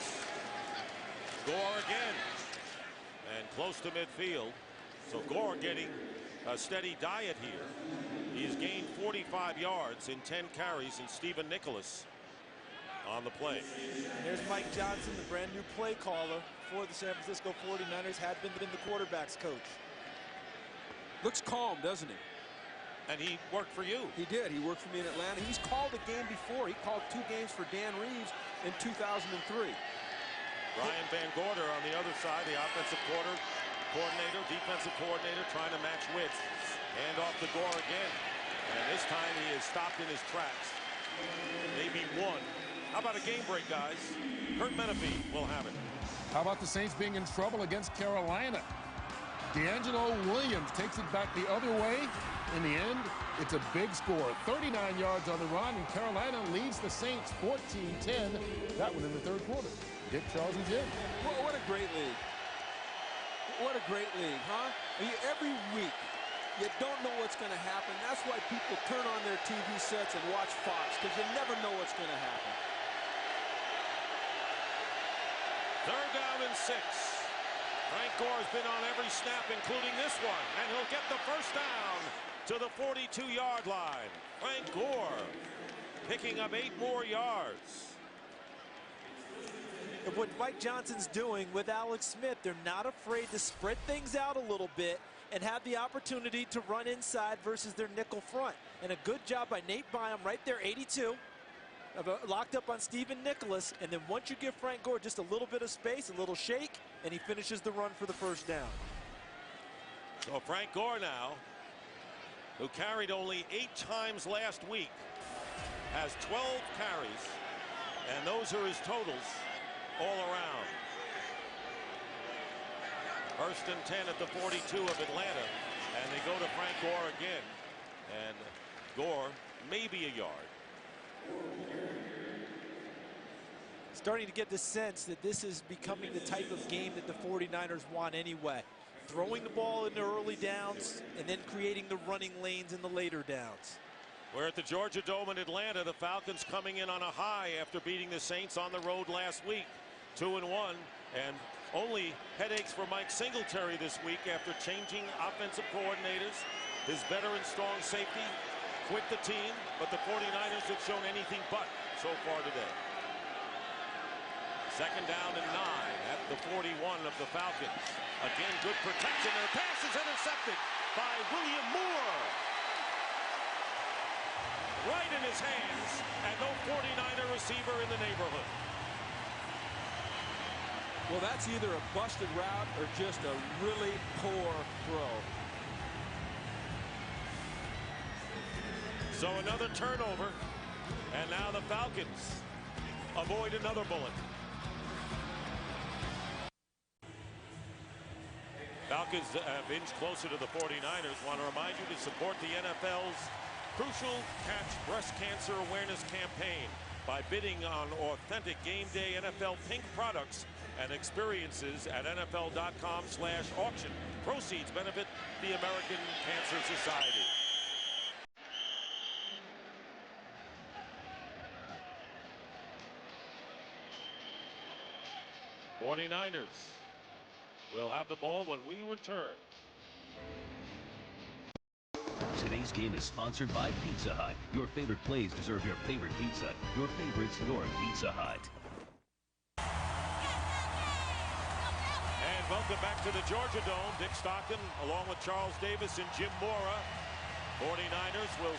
A: Gore again. And close to midfield. So Gore getting a steady diet here. He's gained 45 yards in 10 carries, and Stephen Nicholas on the play.
B: There's Mike Johnson, the brand new play caller for the San Francisco 49ers, had been the quarterback's coach.
C: Looks calm, doesn't he?
A: And he worked for you.
C: He did. He worked for me in Atlanta. He's called a game before. He called 2 games for Dan Reeves in 2003.
A: Ryan Van Gorder on the other side, the offensive coordinator, defensive coordinator, trying to match width. Hand off to Gore again. And this time he is stopped in his tracks. Maybe 1. How about a game break, guys? Kurt Menefee will have it.
F: How about the Saints being in trouble against Carolina? D'Angelo Williams takes it back the other way. In the end, it's a big score. 39 yards on the run, and Carolina leads the Saints 14-10. That one in the third quarter. Dick, Charles, and Jim.
C: Well, what a great league. What a great league, huh? I mean, every week, you don't know what's going to happen. That's why people turn on their TV sets and watch Fox, because you never know what's going to happen.
A: Third down and 6. Frank Gore's been on every snap, including this one, and he'll get the first down to the 42-yard line. Frank Gore picking up 8 more yards.
B: And what Mike Johnson's doing with Alex Smith, they're not afraid to spread things out a little bit and have the opportunity to run inside versus their nickel front. And a good job by Nate Byam right there, 82. Locked up on Stephen Nicholas, and then once you give Frank Gore just a little bit of space, a little shake, and he finishes the run for the first down.
A: So Frank Gore now, who carried only 8 times last week, has 12 carries, and those are his totals all around. First and 10 at the 42 of Atlanta, and they go to Frank Gore again, and Gore maybe a yard.
B: Starting to get the sense that this is becoming the type of game that the 49ers want anyway. Throwing the ball in the early downs and then creating the running lanes in the later downs.
A: We're at the Georgia Dome in Atlanta. The Falcons coming in on a high after beating the Saints on the road last week. 2-1, and only headaches for Mike Singletary this week after changing offensive coordinators. His veteran strong safety quit the team, but the 49ers have shown anything but so far today. Second down and 9 at the 41 of the Falcons. Again, good protection, and the pass is intercepted by William Moore. Right in his hands, and no 49er receiver in the neighborhood.
C: Well, that's either a busted route or just a really poor throw.
A: So another turnover, and now the Falcons avoid another bullet. Falcons have inched closer to the 49ers. Want to remind you to support the NFL's Crucial Catch Breast Cancer Awareness Campaign by bidding on authentic game day NFL pink products and experiences at NFL.com/auction. Proceeds benefit the American Cancer Society. '49ers will have the ball when we return.
D: Today's game is sponsored by Pizza Hut. Your favorite plays deserve your favorite pizza. Your favorite's your Pizza Hut.
A: And welcome back to the Georgia Dome. Dick Stockton along with Charles Davis and Jim Mora. 49ers will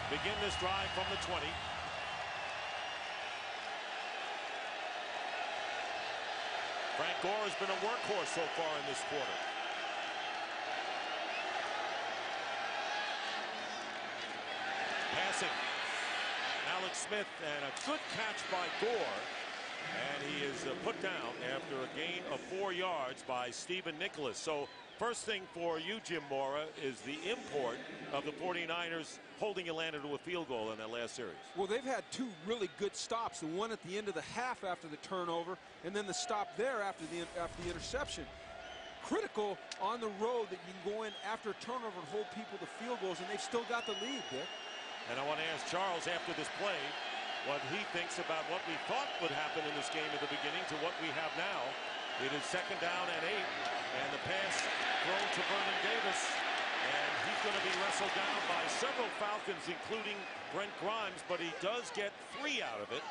A: begin this drive from the 20. Frank Gore has been a workhorse so far in this quarter. Passing. Alex Smith, and a good catch by Gore. And he is put down after a gain of 4 yards by Stephen Nicholas. So first thing for you, Jim Mora, is the import of the 49ers holding Atlanta to a field goal in that last series.
C: Well, they've had 2 really good stops. The one at the end of the half after the turnover, and then the stop there after the interception. Critical on the road that you can go in after a turnover and hold people to field goals, and they've still got the lead, Dick.
A: And I want to ask Charles after this play what he thinks about what we thought would happen in this game at the beginning to what we have now. It is second down and 8, and the pass thrown to Vernon Davis, and he's going to be wrestled down by several Falcons, including Brent Grimes, but he does get 3 out of it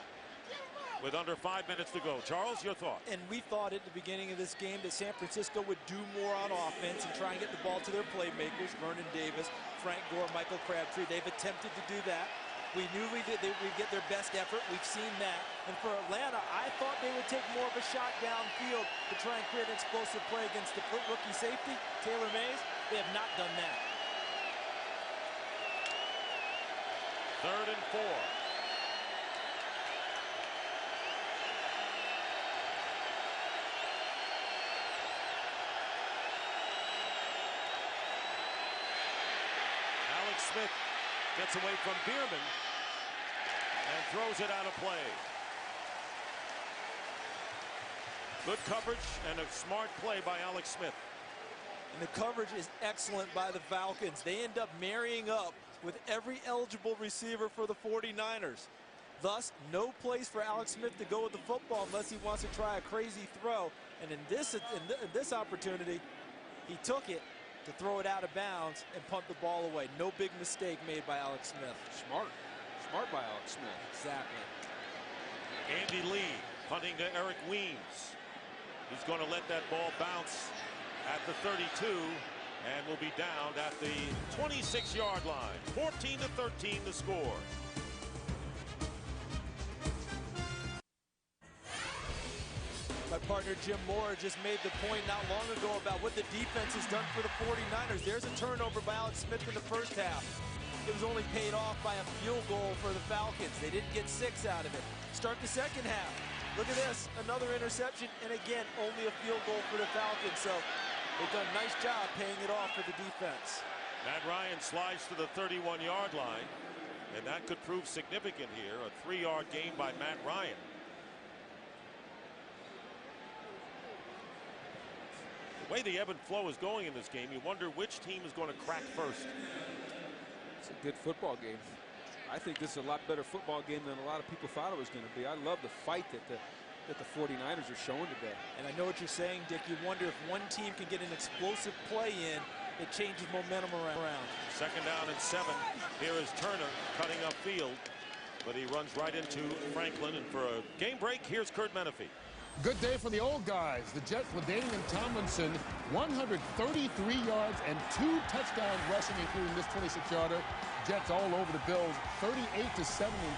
A: with under 5 minutes to go. Charles, your thoughts?
B: And we thought at the beginning of this game that San Francisco would do more on offense and try and get the ball to their playmakers, Vernon Davis, Frank Gore, Michael Crabtree. They've attempted to do that. We knew we'd get their best effort. We've seen that. And for Atlanta, I thought they would take more of a shot downfield to try and create an explosive play against the rookie safety, Taylor Mays. They have not done that.
A: Third and 4. Smith gets away from Bierman and throws it out of play. Good coverage and a smart play by Alex Smith.
B: And the coverage is excellent by the Falcons. They end up marrying up with every eligible receiver for the 49ers. Thus, no place for Alex Smith to go with the football unless he wants to try a crazy throw. And in this opportunity, he took it to throw it out of bounds and punt the ball away. No big mistake made by Alex Smith.
C: Smart by Alex Smith.
B: Exactly.
A: Andy Lee punting to Eric Weems. He's going to let that ball bounce at the 32 and will be down at the 26-yard line. 14-13 the score.
B: My partner Jim Moore just made the point not long ago about what the defense has done for the 49ers. There's a turnover by Alex Smith in the first half. It was only paid off by a field goal for the Falcons. They didn't get 6 out of it. Start the second half. Look at this, another interception, and again, only a field goal for the Falcons. So they've done a nice job paying it off for the defense.
A: Matt Ryan slides to the 31-yard line, and that could prove significant here. A 3-yard gain by Matt Ryan. The way the ebb and flow is going in this game, you wonder which team is going to crack first.
C: It's a good football game. I think this is a lot better football game than a lot of people thought it was going to be. I love the fight that the 49ers are showing today.
B: And I know what you're saying, Dick. You wonder if one team can get an explosive play in, it changes momentum around.
A: Second down and 7. Here is Turner cutting upfield, but he runs right into Franklin. And for a game break, here's Kurt Menefee.
F: Good day for the old guys. The Jets with Daniel Tomlinson, 133 yards and 2 touchdowns rushing, including this 26-yarder. Jets all over the Bills, 38-7 in the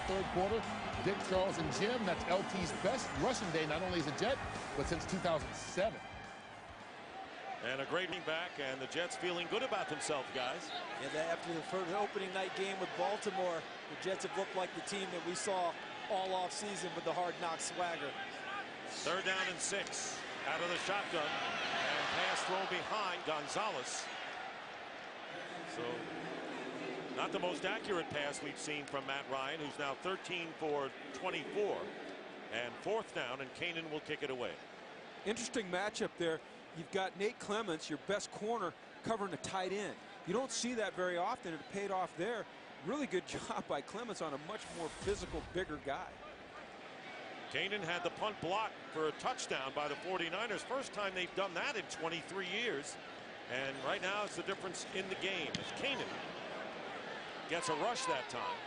F: third quarter. Dick, Charles, and Jim, that's LT's best rushing day, not only as a Jet, but since 2007.
A: And a great running back, and the Jets feeling good about themselves, guys.
B: Yeah, after the opening night game with Baltimore, the Jets have looked like the team that we saw all off season with the hard knock swagger.
A: Third down and 6 out of the shotgun, and pass throw behind Gonzalez. So not the most accurate pass we've seen from Matt Ryan, who's now 13 for 24. And fourth down, and Kanan will kick it away.
C: Interesting matchup there. You've got Nate Clements, your best corner, covering a tight end. You don't see that very often. It paid off there. Really good job by Clements on a much more physical, bigger guy.
A: Kanan had the punt blocked for a touchdown by the 49ers. First time they've done that in 23 years. And right now it's the difference in the game as Kanan gets a rush that time.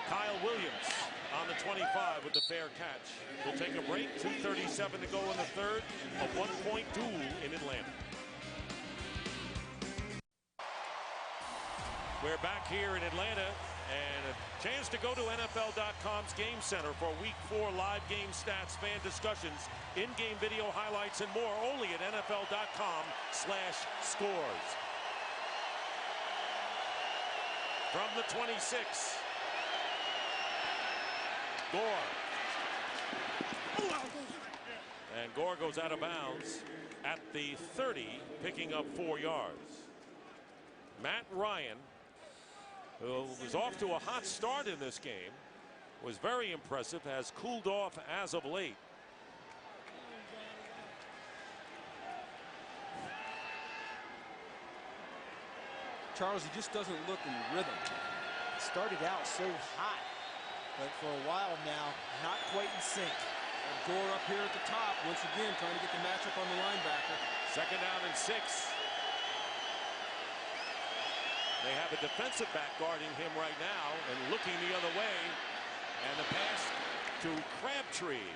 A: Kyle Williams on the 25 with the fair catch. We'll take a break. 2:37 to go in the third. A one-point duel in Atlanta. We're back here in Atlanta, and a chance to go to NFL.com's Game Center for Week 4 live game stats, fan discussions, in-game video highlights, and more only at NFL.com/scores. From the 26, Gore. And Gore goes out of bounds at the 30, picking up 4 yards. Matt Ryan, who was off to a hot start in this game, was very impressive, has cooled off as of late.
C: Charles, he just doesn't look in rhythm.
B: Started out so hot, but for a while now, not quite in sync.
C: And Gore up here at the top, once again, trying to get the matchup on the linebacker.
A: Second down and 6. They have a defensive back guarding him right now and looking the other way. And the pass to Crabtree.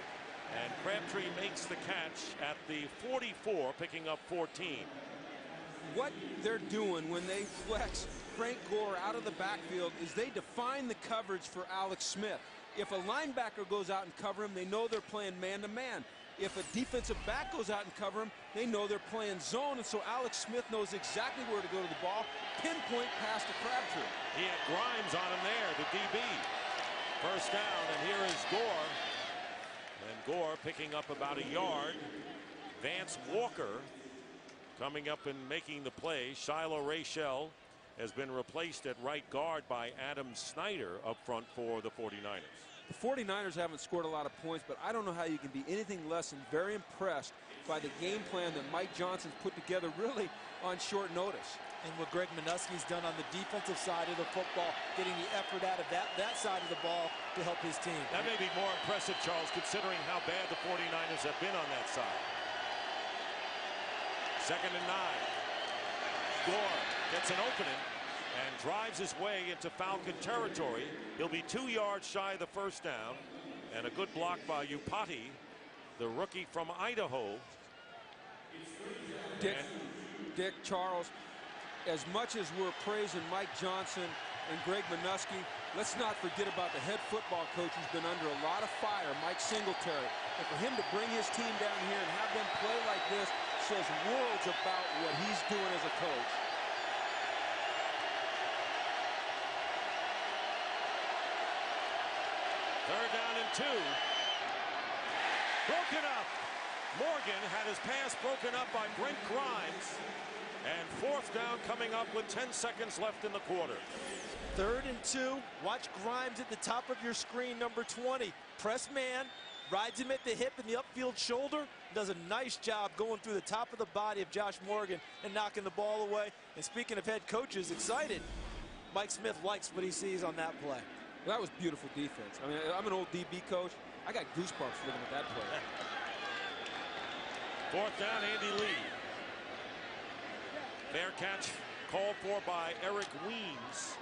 A: And Crabtree makes the catch at the 44, picking up 14.
C: What they're doing when they flex Frank Gore out of the backfield is they define the coverage for Alex Smith. If a linebacker goes out and cover him, they know they're playing man-to-man. If a defensive back goes out and cover him, they know they're playing zone. And so Alex Smith knows exactly where to go to the ball. Pinpoint pass to Crabtree.
A: He had Grimes on him there, the DB. First down, and here is Gore. And Gore picking up about a yard. Vance Walker coming up and making the play. Shiloh Rachel has been replaced at right guard by Adam Snyder up front for the 49ers.
C: The 49ers haven't scored a lot of points, but I don't know how you can be anything less than very impressed by the game plan that Mike Johnson's put together really on short notice.
B: And what Greg Minuski's done on the defensive side of the football, getting the effort out of that side of the ball to help his team.
A: That may be more impressive, Charles, considering how bad the 49ers have been on that side. 2nd and 9. Gore gets an opening and drives his way into Falcon territory. He'll be 2 yards shy of the first down, and a good block by Upati, the rookie from Idaho.
C: Dick, Charles, as much as we're praising Mike Johnson and Greg Minuski, let's not forget about the head football coach who's been under a lot of fire, Mike Singletary. And for him to bring his team down here and have them play like this says worlds about what he's doing as a coach.
A: Third down and 2. Broken up. Morgan had his pass broken up by Brent Grimes. And 4th down coming up with 10 seconds left in the quarter.
B: 3rd and 2. Watch Grimes at the top of your screen, number 20. Press man, rides him at the hip and the upfield shoulder. Does a nice job going through the top of the body of Josh Morgan and knocking the ball away. And speaking of head coaches excited, Mike Smith likes what he sees on that play.
C: Well, that was beautiful defense. I mean, I'm an old DB coach. I got goosebumps looking at that play.
A: 4th down, Andy Lee. Fair catch called for by Eric Weems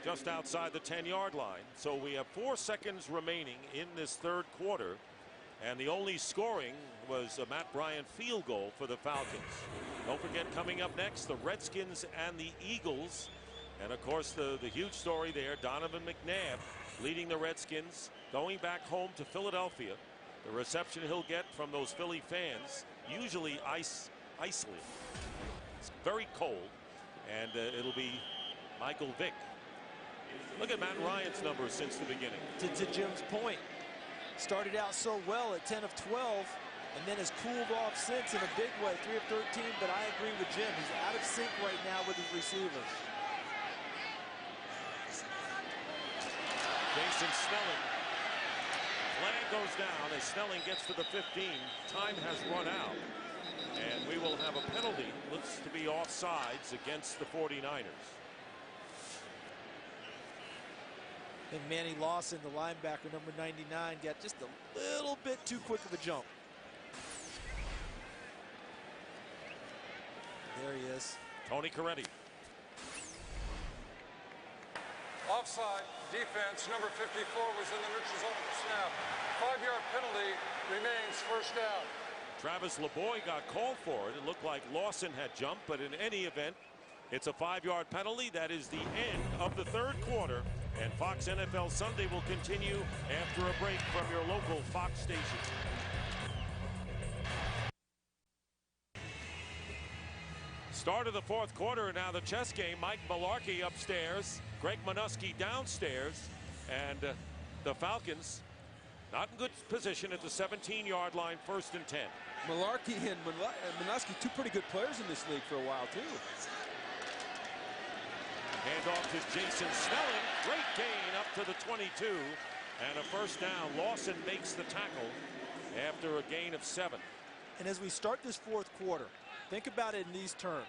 A: just outside the 10-yard line. So we have 4 seconds remaining in this 3rd quarter. And the only scoring was a Matt Bryant field goal for the Falcons. Don't forget, coming up next, the Redskins and the Eagles. And of course, the huge story there, Donovan McNabb leading the Redskins, going back home to Philadelphia. The reception he'll get from those Philly fans, usually icy. It's very cold, and it'll be Michael Vick. Look at Matt Ryan's numbers since the beginning.
B: To Jim's point, started out so well at 10 of 12, and then has cooled off since in a big way, 3 of 13, but I agree with Jim. He's out of sync right now with his receivers.
A: Jason Snelling. Flag goes down as Snelling gets to the 15. Time has run out. And we will have a penalty. Looks to be offsides against the 49ers.
B: And Manny Lawson, the linebacker, number 99, got just a little bit too quick of a jump. There he is.
A: Tony Coretti.
E: Offside, defense, number 54 was in the neutral zone at the snap. 5-yard penalty, remains first down.
A: Travis LeBoy got called for it. It looked like Lawson had jumped, but in any event, it's a 5-yard penalty. That is the end of the 3rd quarter. And Fox NFL Sunday will continue after a break from your local Fox station. Start of the 4th quarter, now the chess game. Mike Mularkey upstairs, Greg Minuski downstairs, and the Falcons not in good position at the 17-yard line, 1st and 10.
C: Mularkey and Minuski, 2 pretty good players in this league for a while, too.
A: Hand off to Jason Snelling. Great gain up to the 22. And a 1st down. Lawson makes the tackle after a gain of 7.
B: And as we start this 4th quarter, think about it in these terms.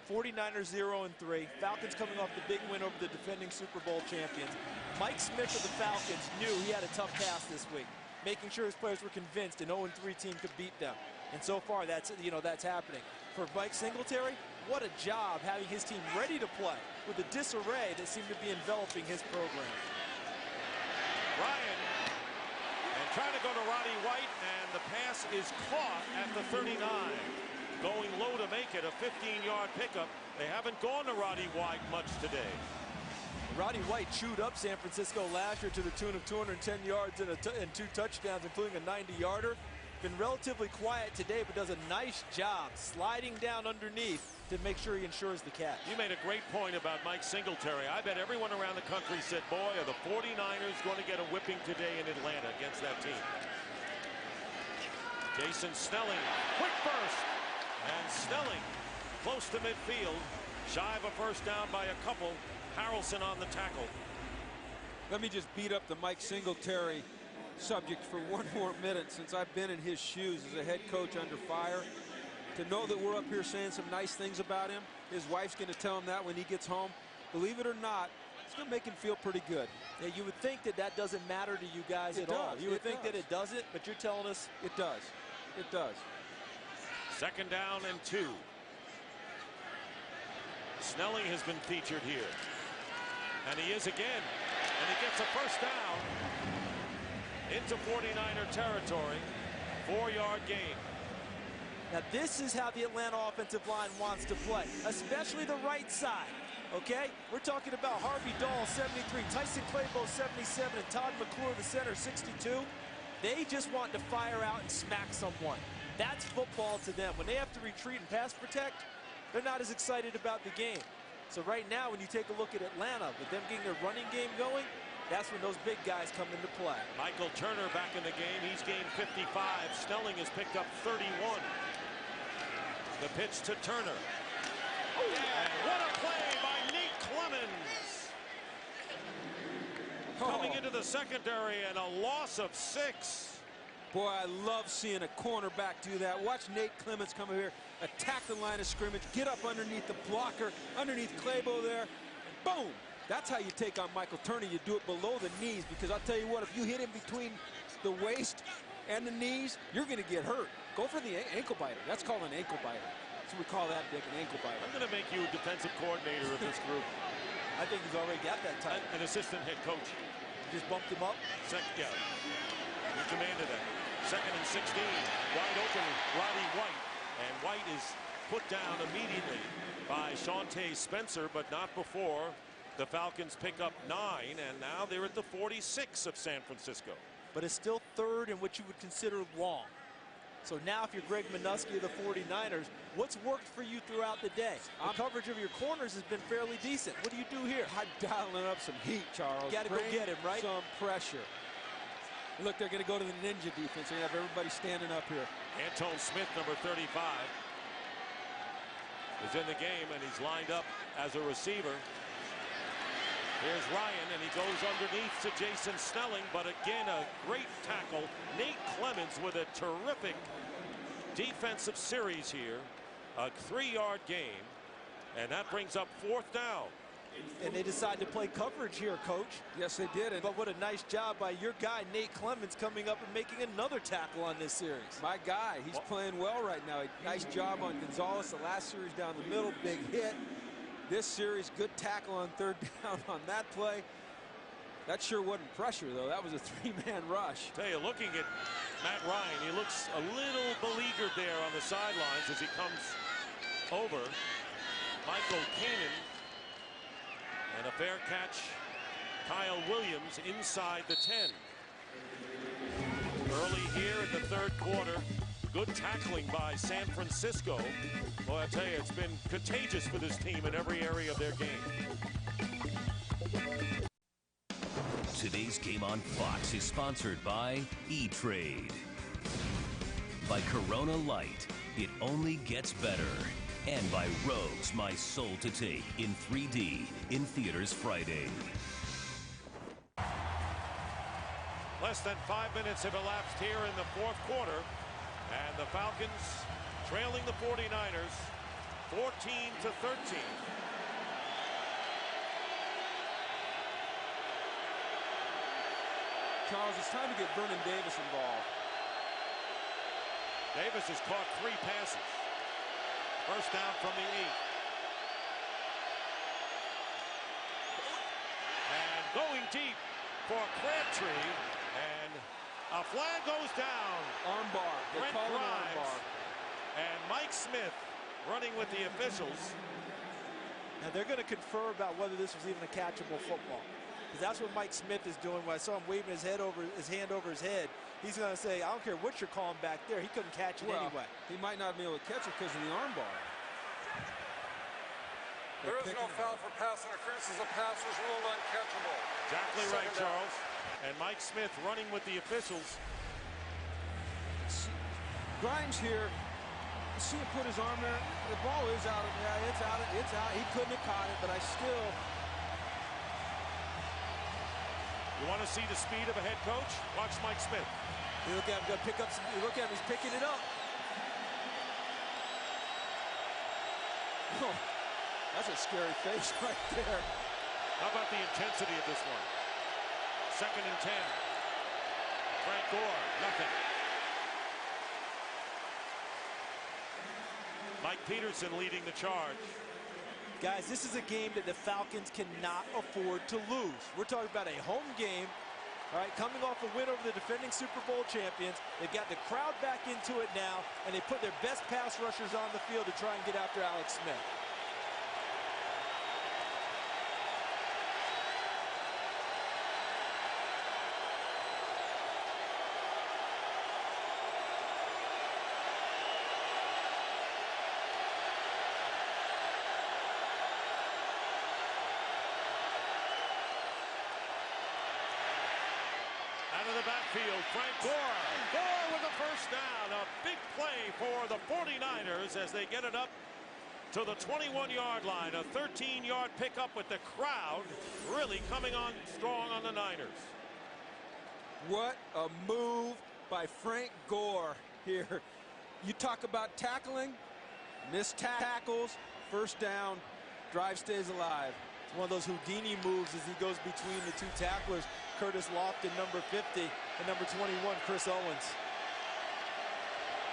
B: 49ers 0-3. Falcons coming off the big win over the defending Super Bowl champions. Mike Smith of the Falcons knew he had a tough task this week, making sure his players were convinced an 0-3 team could beat them. And so far, that's happening. For Mike Singletary, what a job having his team ready to play with the disarray that seemed to be enveloping his program.
A: Ryan, and trying to go to Roddy White, and the pass is caught at the 39. Going low to make it a 15-yard pickup. They haven't gone to Roddy White much today.
B: Roddy White chewed up San Francisco last year to the tune of 210 yards and 2 touchdowns, including a 90-yarder. Been relatively quiet today, but does a nice job sliding down underneath to make sure he ensures the catch.
A: You made a great point about Mike Singletary. I bet everyone around the country said, boy, are the 49ers going to get a whipping today in Atlanta against that team. Jason Snelling, quick burst. And Snelling, close to midfield, Shy of a first down by a couple. Harrelson on the tackle.
C: Let me just beat up the Mike Singletary subject for one more minute. Since I've been in his shoes as a head coach under fire, to know that we're up here saying some nice things about him, his wife's going to tell him that when he gets home, believe it or not, it's going to make him feel pretty good.
B: Yeah, you would think that that doesn't matter to you guys at all. You would think that it doesn't, but you're telling us
C: it does. It does.
A: 2nd down and 2. Snelling has been featured here. And he is again. And he gets a first down into 49er territory. 4-yard gain.
B: Now this is how the Atlanta offensive line wants to play, especially the right side. Okay, we're talking about Harvey Dahl, 73, Tyson Claybo, 77, and Todd McClure, the center, 62. They just want to fire out and smack someone. That's football to them. When they have to retreat and pass protect, they're not as excited about the game. So right now, when you take a look at Atlanta, with them getting their running game going, that's when those big guys come into play.
A: Michael Turner back in the game. He's gained 55. Snelling has picked up 31. The pitch to Turner. And what a play by Nate Clemens. Coming into the secondary and a loss of 6.
C: Boy, I love seeing a cornerback do that. Watch Nate Clemens come over here, attack the line of scrimmage, get up underneath the blocker, underneath Claybo there, and boom! That's how you take on Michael Turner. You do it below the knees, because I'll tell you what, if you hit him between the waist and the knees, you're going to get hurt. Go for the ankle biter. That's called an ankle biter. That's what we call that, Dick, an ankle biter.
A: I'm going to make you a defensive coordinator of this group.
B: I think he's already got that title.
A: An assistant head coach.
B: You just bumped him up?
A: Yeah. He commanded that. 2nd and 16. Wide open, Roddy White. And White is put down immediately by Shawntae Spencer, but not before the Falcons pick up 9, and now they're at the 46 of San Francisco.
B: But it's still 3rd in what you would consider long. So now if you're Greg Minuski of the 49ers, what's worked for you throughout the day? The coverage of your corners has been fairly decent. What do you do here?
C: I'm dialing up some heat, Charles.
B: Got to go get him, right?
C: Some pressure. Look, they're going to go to the ninja defense. They have everybody standing up here.
A: Antone Smith, number 35, is in the game, and he's lined up as a receiver. Here's Ryan, and he goes underneath to Jason Snelling, but again, a great tackle. Nate Clemens with a terrific defensive series here. A 3-yard gain, and that brings up 4th down.
B: And they decide to play coverage here, Coach.
C: Yes, they did.
B: But what a nice job by your guy, Nate Clemens, coming up and making another tackle on this series.
C: My guy, he's playing well right now. Nice job on Gonzalez the last series down the middle, big hit. This series, good tackle on 3rd down on that play. That sure wasn't pressure, though. That was a 3-man rush.
A: Tell you, looking at Matt Ryan, he looks a little beleaguered there on the sidelines as he comes over. Michael Keenan. And a fair catch, Kyle Williams inside the 10. Early here in the 3rd quarter, good tackling by San Francisco. Well, I tell you, it's been contagious for this team in every area of their game.
D: Today's game on Fox is sponsored by E-Trade. By Corona Light, it only gets better. And by Rogues, My Soul to Take in 3D in theaters Friday.
A: Less than 5 minutes have elapsed here in the 4th quarter, and the Falcons trailing the 49ers 14-13.
C: Charles, it's time to get Vernon Davis involved.
A: Davis has caught 3 passes. First down from the 8. And going deep for Crabtree, and a flag goes down.
C: Armbar. They
A: Brent
C: call it an
A: Grimes
C: armbar.
A: and Mike Smith running with the officials.
B: Now they're going to confer about whether this was even a catchable football, because that's what Mike Smith is doing. When I saw him waving his hand over his head, he's going to say, I don't care what you're calling back there. He couldn't catch it anyway.
C: He might not be able to catch it because of the armbar.
E: There is no foul for pass interference as the pass was ruled uncatchable.
A: Exactly right, Charles. And Mike Smith running with the officials.
C: Grimes here You see him put his arm there. The ball is out. Yeah, it's out. It's out. He couldn't have caught it, but I still.
A: You want to see the speed of a head coach? Watch Mike Smith.
B: You look at him, got to pick up some. You look at him, he's picking it up.
C: Oh, that's a scary face right there.
A: How about the intensity of this one? 2nd and 10. Frank Gore, nothing. Mike Peterson leading the charge.
B: Guys, this is a game that the Falcons cannot afford to lose. We're talking about a home game, all right, coming off a win over the defending Super Bowl champions. They've got the crowd back into it now, and they put their best pass rushers on the field to try and get after Alex Smith.
A: Out of the backfield, Frank Gore. Gore with the first down. A big play for the 49ers as they get it up to the 21-yard line. A 13-yard pickup with the crowd really coming on strong on the Niners.
C: What a move by Frank Gore here. You talk about tackling, missed tackles, first down, drive stays alive.
B: It's one of those Houdini moves as he goes between the two tacklers, Curtis Lofton, number 50, and number 21, Chris Owens.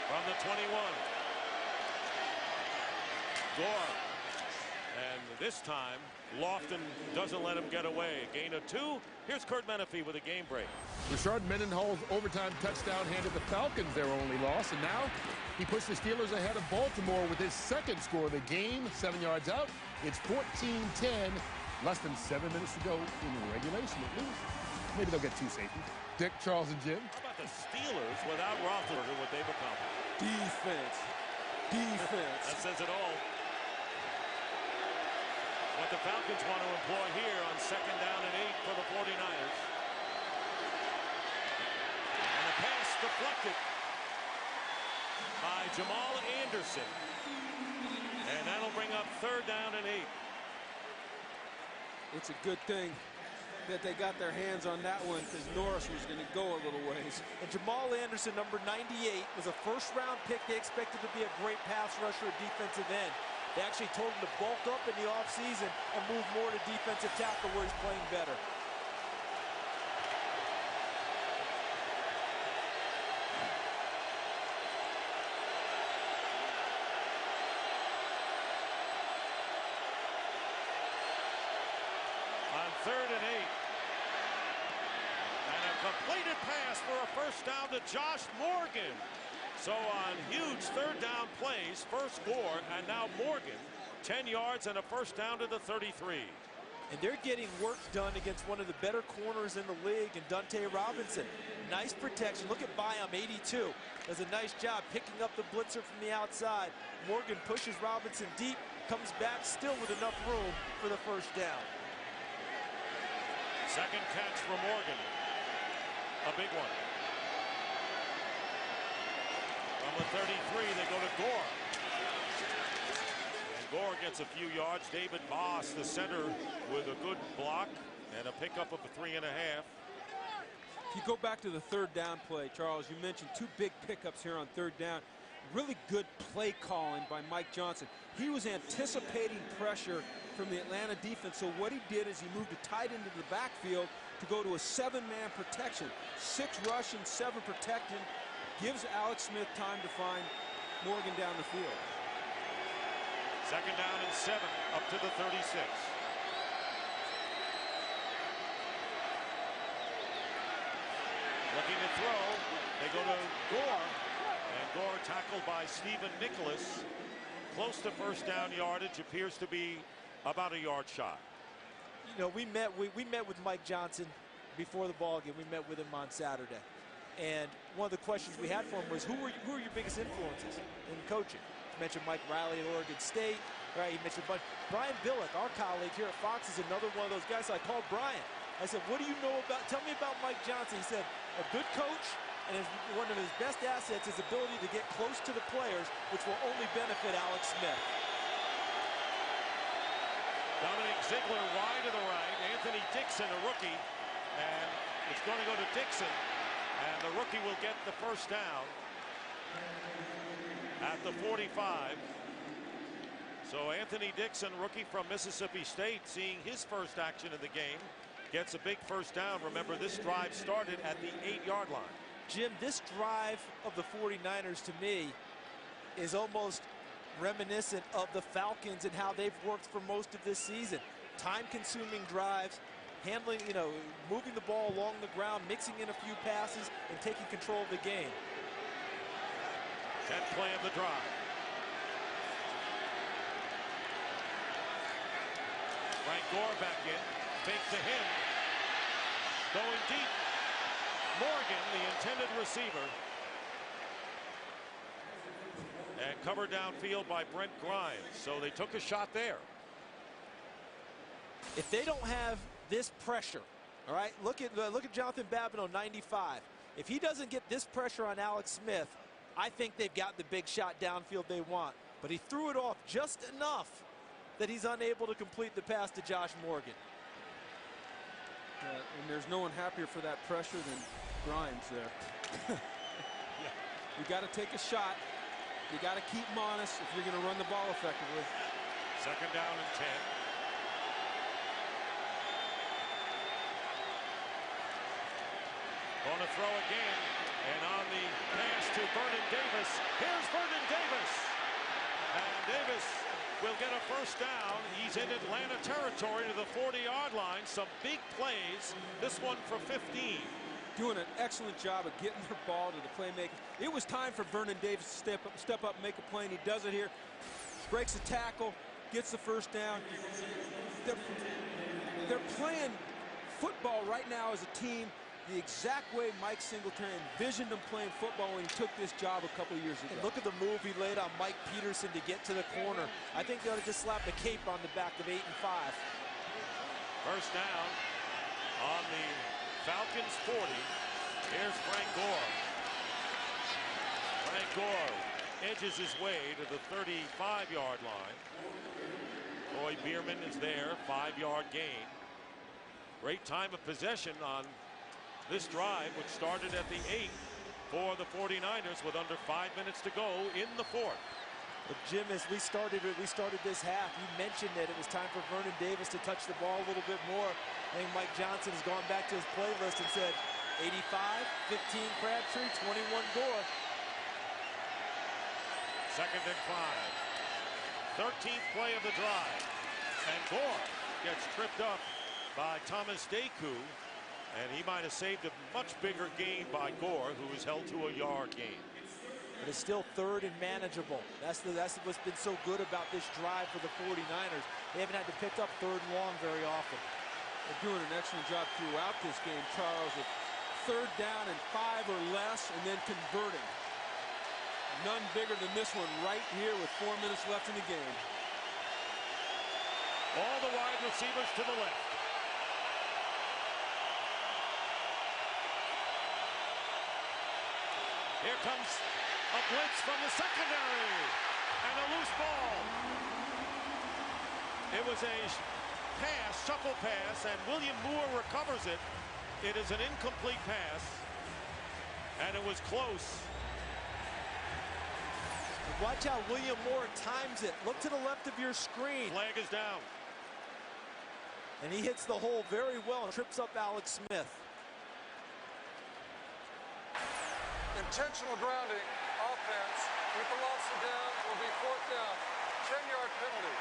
A: From the 21. Gore. And this time, Lofton doesn't let him get away. A gain of 2. Here's Kurt Menefee with a game break.
F: Rashard Mendenhall's overtime touchdown handed the Falcons their only loss, and now he puts the Steelers ahead of Baltimore with his second score of the game, 7 yards out. It's 14-10, less than 7 minutes to go in regulation at least. Maybe they'll get 2 safeties. Dick, Charles, and Jim.
A: How about the Steelers without Roethlisberger, what they've accomplished?
C: Defense. Defense.
A: That says it all. What the Falcons want to employ here on 2nd down and 8 for the 49ers. And the pass deflected by Jamal Anderson. And that'll bring up 3rd down and 8.
C: It's a good thing that they got their hands on that one because Norris was going to go a little ways.
B: And Jamal Anderson, number 98, was a first-round pick. They expected to be a great pass rusher at defensive end. They actually told him to bulk up in the offseason and move more to defensive tackle where he's playing better.
A: On 3rd and 8. And a completed pass for a first down to Josh Morgan. So on huge 3rd down plays, first Gore and now Morgan, 10 yards and a first down to the 33.
B: And they're getting work done against one of the better corners in the league, and Dante Robinson. Nice protection. Look at Byam, 82. Does a nice job picking up the blitzer from the outside. Morgan pushes Robinson deep, comes back still with enough room for the first down.
A: Second catch for Morgan. A big one. From the 33, they go to Gore. And Gore gets a few yards. David Moss, the center, with a good block and a pickup of a 3.5.
C: If you go back to the 3rd down play, Charles, you mentioned 2 big pickups here on 3rd down. Really good play calling by Mike Johnson. He was anticipating pressure from the Atlanta defense, so what he did is he moved a tight end into the backfield to go to a 7-man protection. 6 rush and 7 protecting. Gives Alex Smith time to find Morgan down the field.
A: 2nd down and 7 up to the 36. Looking to throw. They go to Gore. And Gore tackled by Stephen Nicholas. Close to first down yardage. Appears to be about a yard shot.
B: You know, we met with Mike Johnson before the ball game. We met with him on Saturday. And one of the questions we had for him was, who are your biggest influences in coaching? He mentioned Mike Riley at Oregon State. Right, he mentioned a bunch. Brian Billick, our colleague here at Fox, is another one of those guys. So I called Brian. I said, what do you know about, tell me about Mike Johnson. He said, a good coach, and one of his best assets is ability to get close to the players, which will only benefit Alex Smith.
A: Dominic Ziegler wide to the right. Anthony Dixon, a rookie, and it's going to go to Dixon, and the rookie will get the first down at the 45. So Anthony Dixon, rookie from Mississippi State, seeing his first action in the game, gets a big first down. Remember, this drive started at the 8-yard line.
B: Jim, this drive of the 49ers to me is almost reminiscent of the Falcons and how they've worked for most of this season. Time-consuming drives, handling, moving the ball along the ground, mixing in a few passes, and taking control of the game.
A: 10th play of the drive. Frank Gore back in. Fake to him. Going deep. Morgan, the intended receiver. And covered downfield by Brent Grimes. So they took a shot there.
B: If they don't have this pressure, all right, look at Jonathan Babineau, 95. If he doesn't get this pressure on Alex Smith, I think they've got the big shot downfield they want. But he threw it off just enough that he's unable to complete the pass to Josh Morgan.
C: And there's no one happier for that pressure than Grimes there. You got to take a shot. You got to keep him honest if you're going to run the ball effectively.
A: 2nd down and 10. On a throw again, and on the pass to Vernon Davis. Here's Vernon Davis. And Davis will get a first down. He's in Atlanta territory to the 40-yard line. Some big plays. This one for 15.
C: Doing an excellent job of getting the ball to the playmaker. It was time for Vernon Davis to step up and make a play, and he does it here. Breaks the tackle, gets the first down. They're playing football right now as a team the exact way Mike Singletary envisioned them playing football when he took this job a couple of years ago.
B: And look at the move he laid on Mike Peterson to get to the corner. I think they ought to just slap a cape on the back of 8 and 5.
A: First down on the Falcons 40. Here's Frank Gore. Frank Gore edges his way to the 35-yard line. Roy Bierman is there, 5-yard gain. Great time of possession on this drive, which started at the 8 for the 49ers with under 5 minutes to go in the 4th.
B: But Jim, as we started this half, you mentioned that it was time for Vernon Davis to touch the ball a little bit more. I think Mike Johnson has gone back to his playlist and said 85, 15 Crabtree, 21 Gore.
A: 2nd and 5. 13th play of the drive. And Gore gets tripped up by Thomas Deku. And he might have saved a much bigger gain by Gore, who was held to a yard gain.
B: But it's still 3rd and manageable. That's what's been so good about this drive for the 49ers. They haven't had to pick up 3rd and long very often.
C: They're doing an excellent job throughout this game, Charles, of 3rd down and 5 or less, and then converting. None bigger than this one right here with 4 minutes left in the game.
A: All the wide receivers to the left. Here comes a blitz from the secondary, and a loose ball. It was a pass, shuffle pass, and William Moore recovers it. It is an incomplete pass, and it was close.
B: Watch how William Moore times it. Look to the left of your screen.
A: Flag is down.
B: And he hits the hole very well and trips up Alex Smith.
E: Intentional grounding offense with the loss of down will be 4th down. 10-yard penalty.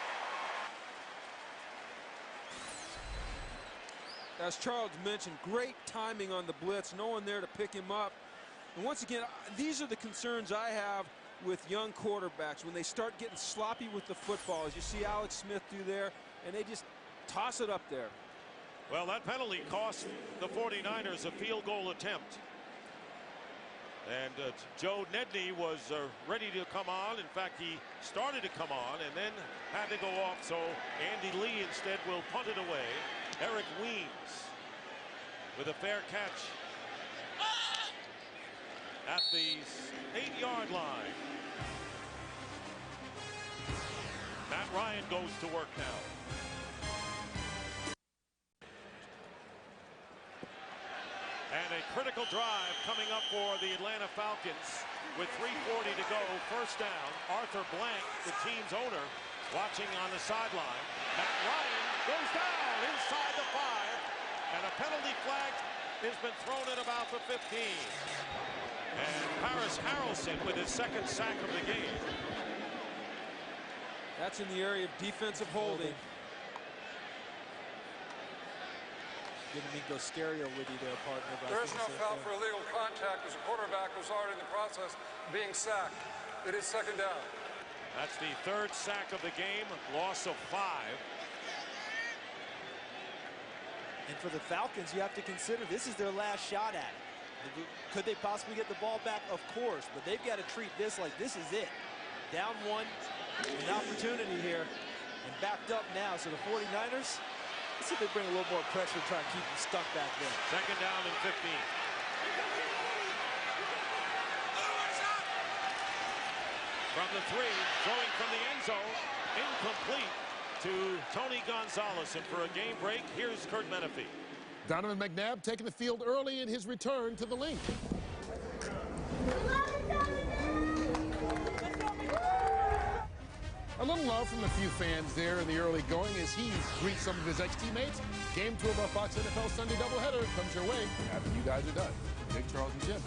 C: As Charles mentioned, great timing on the blitz. No one there to pick him up. And once again, these are the concerns I have with young quarterbacks when they start getting sloppy with the football, as you see Alex Smith do there, and they just toss it up there.
A: Well, that penalty cost the 49ers a field goal attempt. And Joe Nedney was ready to come on. In fact, he started to come on and then had to go off. So Andy Lee instead will punt it away. Eric Weems with a fair catch at the 8-yard line. Matt Ryan goes to work now. And a critical drive coming up for the Atlanta Falcons with 3:40 to go. First down. Arthur Blank, the team's owner, watching on the sideline. Matt Ryan goes down inside the 5, and a penalty flag has been thrown at about the 15. And Paris Harrelson with his second sack of the game.
C: That's in the area of defensive holding.
B: Didn't mean go stereo with you there, partner.
E: There is no foul for illegal contact as the quarterback was already in the process of being sacked. It is second down.
A: That's the third sack of the game, loss of 5.
B: And for the Falcons, you have to consider this is their last shot at it. Could they possibly get the ball back? Of course, but they've got to treat this like this is it. Down 1, an opportunity here, and backed up now. So the 49ers, let's see if they bring a little more pressure to try and keep them stuck back there.
A: Second down and 15. From the 3, throwing from the end zone, incomplete to Tony Gonzalez. And for a game break, here's Kurt Menefee.
F: Donovan McNabb taking the field early in his return to the link. A little love from a few fans there in the early going as he greets some of his ex-teammates. Game 2 of our Fox NFL Sunday doubleheader comes your way after you guys are done. Big Charles and Jim.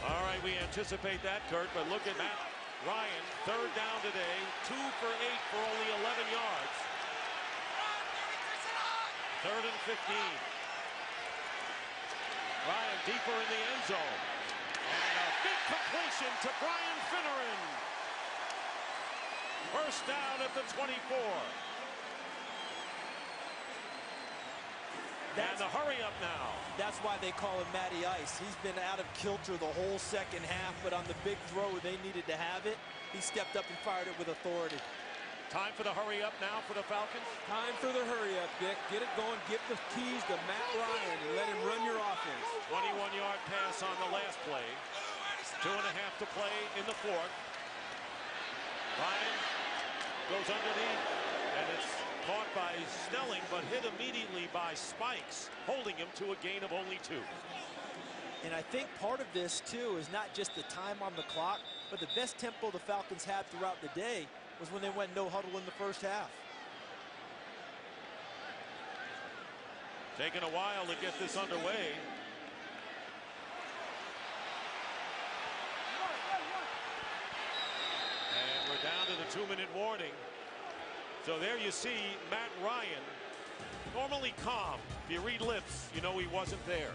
A: All right, we anticipate that, Kurt, but look at Matt Ryan, third down today, 2 for 8 for only 11 yards. Third and 15. Ryan deeper in the end zone. And a big completion to Brian Finneran. First down at the 24. And the hurry up now.
B: That's why they call him Matty Ice. He's been out of kilter the whole second half, but on the big throw where they needed to have it, he stepped up and fired it with authority.
A: Time for the hurry up now for the Falcons.
C: Time for the hurry up, Dick. Get it going. Give the keys to Matt Ryan and let him run your offense.
A: 21-yard pass on the last play. 2.5 to play in the 4th. Ryan goes underneath, and it's caught by Snelling, but hit immediately by Spikes, holding him to a gain of only 2.
B: And I think part of this, too, is not just the time on the clock, but the best tempo the Falcons had throughout the day was when they went no huddle in the first half.
A: Taking a while to get this underway. And we're down to the 2-minute warning. So there you see Matt Ryan, normally calm. If you read lips, you know he wasn't there.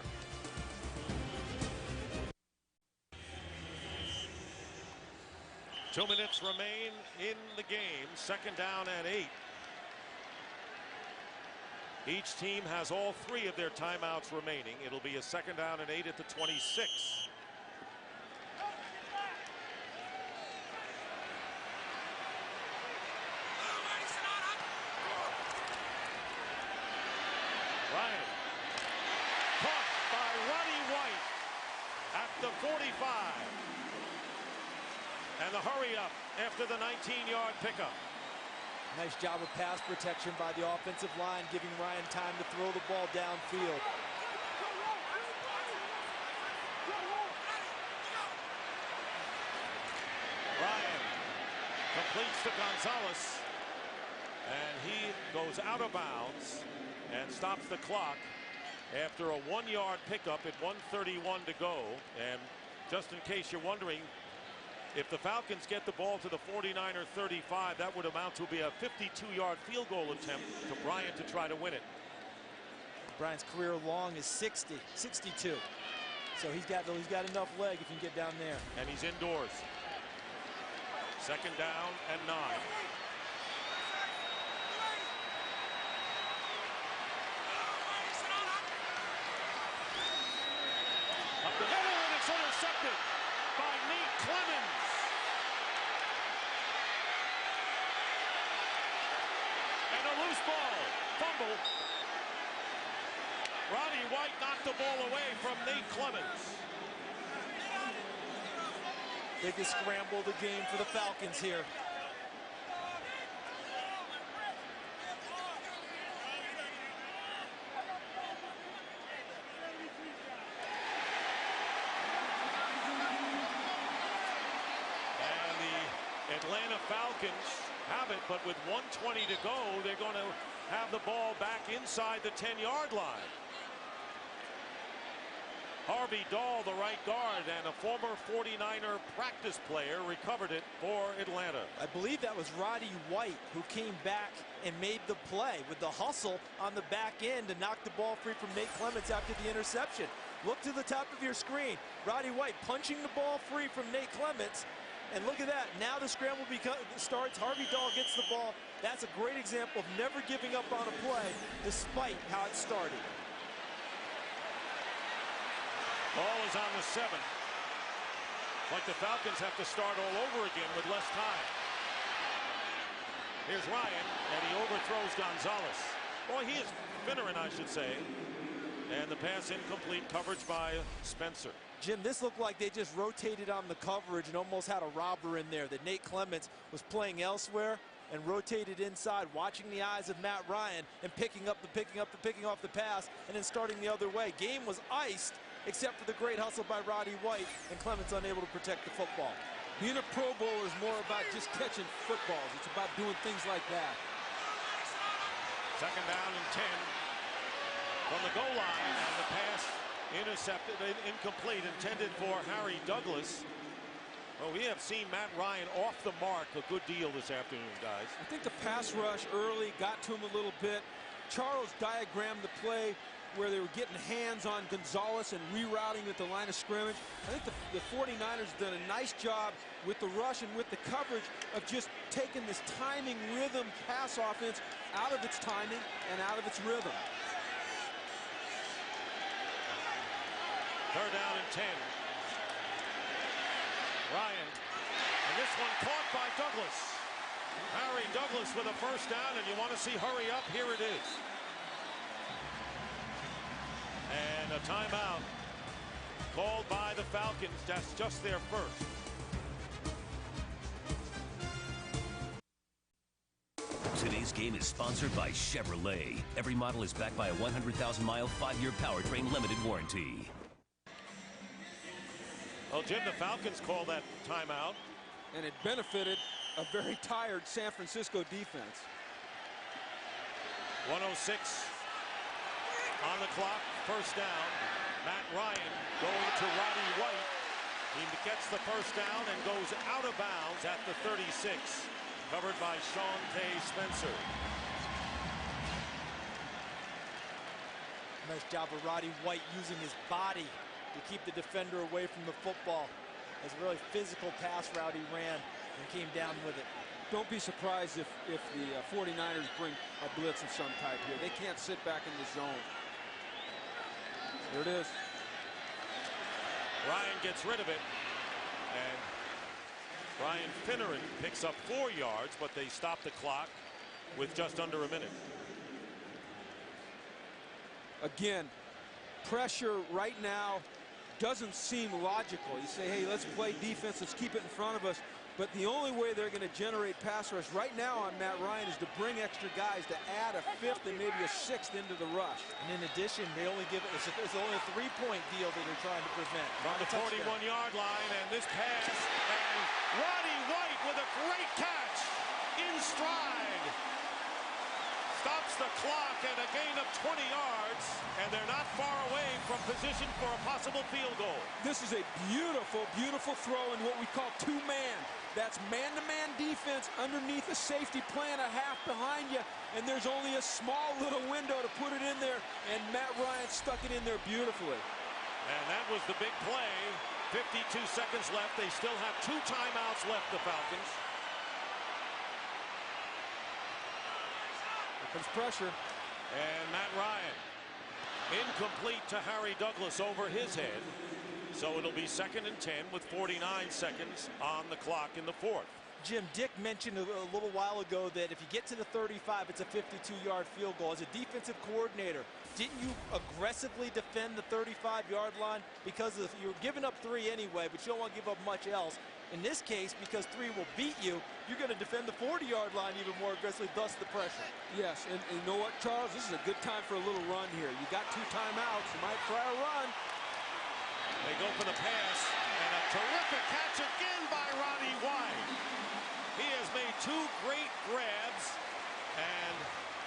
A: Two minutes remain in the game. Second down and 8. Each team has all 3 of their timeouts remaining. It'll be a second down and 8 at the 26. Ryan caught by Ronnie White at the 45. And the hurry up after the 19-yard pickup.
B: Nice job of pass protection by the offensive line, giving Ryan time to throw the ball downfield.
A: Ryan completes to Gonzalez, and he goes out of bounds and stops the clock after a 1-yard pickup at 1:31 to go. And just in case you're wondering, if the Falcons get the ball to the 49er 35, that would amount to be a 52-yard field goal attempt to Bryant to try to win it.
B: Bryant's career long is 62. So he's got enough leg if you can get down there.
A: And he's indoors. Second down and 9. Up the middle, and it's intercepted by Nate Clemens. And a loose ball. Fumble. Roddy White knocked the ball away from Nate Clements.
B: Biggest scramble of the game for the Falcons here.
A: And the Atlanta Falcons have it, but with 1:20 to go, they're going to have the ball back inside the 10-yard line. Harvey Dahl, the right guard, and a former 49er practice player, recovered it for Atlanta.
B: I believe that was Roddy White who came back and made the play with the hustle on the back end to knock the ball free from Nate Clements after the interception. Look to the top of your screen. Roddy White punching the ball free from Nate Clements. And look at that. Now the scramble starts. Harvey Dahl gets the ball. That's a great example of never giving up on a play despite how it started.
A: Ball is on the 7. Like the Falcons have to start all over again with less time. Here's Ryan, and he overthrows Gonzalez. Boy, he is Finneran, I should say. And the pass incomplete, coverage by Spencer.
B: Jim, this looked like they just rotated on the coverage and almost had a robber in there. That Nate Clements was playing elsewhere and rotated inside, watching the eyes of Matt Ryan and picking off the pass, and then starting the other way. Game was iced, except for the great hustle by Roddy White, and Clements unable to protect the football.
C: Being a Pro Bowler is more about just catching footballs. It's about doing things like that.
A: 2nd down and 10 from the goal line, and the pass intercepted, incomplete, intended for Harry Douglas. Well, we have seen Matt Ryan off the mark a good deal this afternoon, guys.
C: I think the pass rush early got to him a little bit. Charles diagrammed the play where they were getting hands on Gonzalez and rerouting at the line of scrimmage. I think the 49ers done a nice job with the rush and with the coverage of just taking this timing rhythm pass offense out of its timing and out of its rhythm.
A: 3rd down and 10. Ryan, and this one caught by Douglas. Harry Douglas with a 1st down, and you want to see hurry up, here it is. And a timeout called by the Falcons. That's just their first.
D: Today's game is sponsored by Chevrolet. Every model is backed by a 100,000-mile, 5-year powertrain limited warranty.
A: Well, Jim, the Falcons call that timeout.
C: And it benefited a very tired San Francisco defense.
A: 1:06 on the clock, 1st down. Matt Ryan going to Roddy White. He gets the 1st down and goes out of bounds at the 36. Covered by Shawntae Spencer.
B: Nice job of Roddy White using his body to keep the defender away from the football. It was a really physical pass route he ran and came down with it.
C: Don't be surprised if the 49ers bring a blitz of some type here. They can't sit back in the zone. Here it is.
A: Ryan gets rid of it, and Brian Finneran picks up 4 yards, but they stop the clock with just under a minute.
C: Again, pressure right now doesn't seem logical. You say, hey, let's play defense, let's keep it in front of us. But the only way they're going to generate pass rush right now on Matt Ryan is to bring extra guys to add a 5th and maybe a 6th into the rush.
B: And in addition, they only give it, it's only a 3-point deal that they're trying to prevent.
A: From the 41-yard line, and this pass, and Roddy White with a great catch in stride. Stops the clock at a gain of 20 yards, and they're not far away from position for a possible field goal.
C: This is a beautiful, beautiful throw in what we call 2-man. That's man-to-man defense underneath a safety playing a half behind you, and there's only a small little window to put it in there, and Matt Ryan stuck it in there beautifully.
A: And that was the big play. 52 seconds left. They still have 2 timeouts left, the Falcons.
C: Here comes pressure.
A: And Matt Ryan, incomplete to Harry Douglas over his head. So it'll be 2nd and 10 with 49 seconds on the clock in the 4th.
B: Jim, Dick mentioned a little while ago that if you get to the 35, it's a 52-yard field goal. As a defensive coordinator, didn't you aggressively defend the 35-yard line? Because you're giving up 3 anyway, but you don't want to give up much else. In this case, because 3 will beat you, you're going to defend the 40-yard line even more aggressively, thus the pressure.
C: Yes, and you know what, Charles? This is a good time for a little run here. You got 2 timeouts. You might try a run.
A: They go for the pass, and a terrific catch again by Roddy White. He has made 2 great grabs and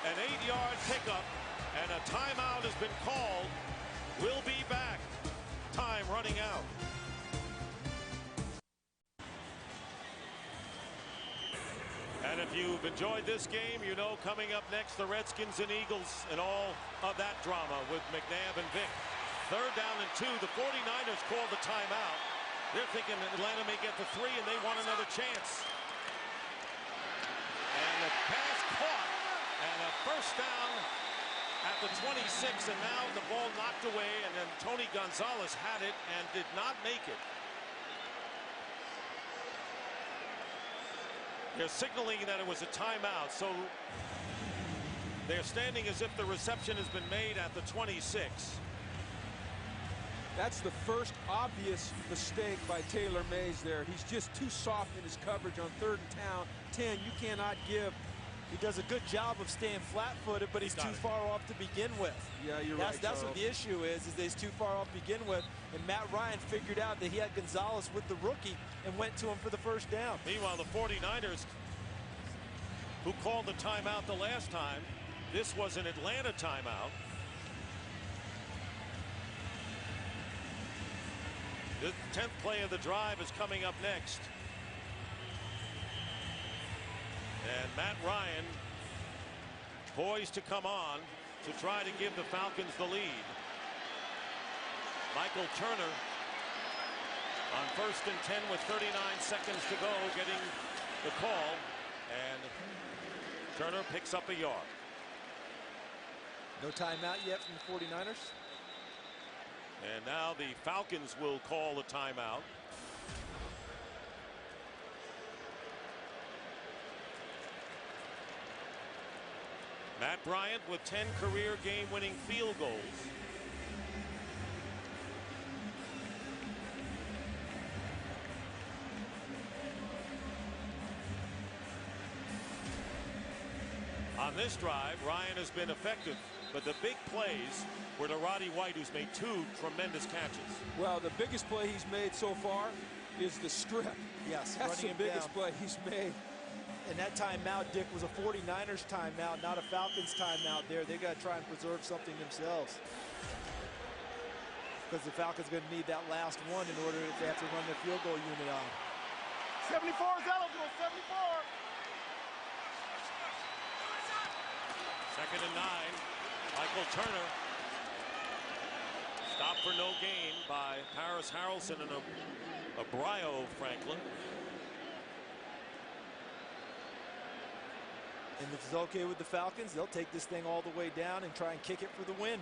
A: an 8-yard pickup, and a timeout has been called. We'll be back. Time running out. And if you've enjoyed this game, you know coming up next, the Redskins and Eagles and all of that drama with McNabb and Vick. 3rd down and 2. The 49ers called the timeout. They're thinking that Atlanta may get to 3 and they want another chance. And the pass caught, and a first down at the 26, and now the ball knocked away, and then Tony Gonzalez had it and did not make it. They're signaling that it was a timeout, so they're standing as if the reception has been made at the 26.
C: That's the first obvious mistake by Taylor Mays there. He's just too soft in his coverage on 3rd and 10. You cannot give.
B: He does a good job of staying flat-footed, but he's too far off to begin with.
C: Yeah, you're right,
B: That's what the issue is that he's too far off to begin with. And Matt Ryan figured out that he had Gonzalez with the rookie and went to him for the first down.
A: Meanwhile, the 49ers, who called the timeout the last time, this was an Atlanta timeout. The 10th play of the drive is coming up next. And Matt Ryan poised to come on to try to give the Falcons the lead. Michael Turner on 1st and 10 with 39 seconds to go, getting the call, and Turner picks up a yard.
B: No timeout yet from the 49ers.
A: And now the Falcons will call a timeout. Matt Bryant with 10 career game-winning field goals. On this drive, Ryan has been effective, but the big plays were to Roddy White, who's made 2 tremendous catches.
C: Well, the biggest play he's made so far is the strip.
B: Yes,
C: that's the biggest play he's made.
B: And that timeout, Dick, was a 49ers timeout, not a Falcons timeout there. They got to try and preserve something themselves. Because the Falcons are going to need that last one in order if they have to run the field goal unit on.
F: 74 is eligible, 74.
A: 2nd and 9. Michael Turner. Stopped for no gain by Paris Harrelson and a Brio Franklin.
B: And if it's okay with the Falcons, they'll take this thing all the way down and try and kick it for the win.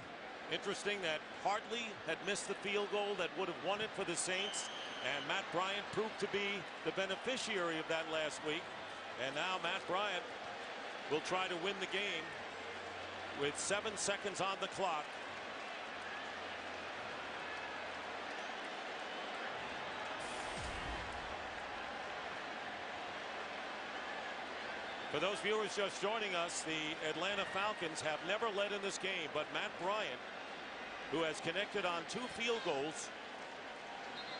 A: Interesting that Hartley had missed the field goal that would have won it for the Saints, and Matt Bryant proved to be the beneficiary of that last week. And now Matt Bryant will try to win the game with 7 seconds on the clock. For those viewers just joining us, the Atlanta Falcons have never led in this game, but Matt Bryant, who has connected on 2 field goals,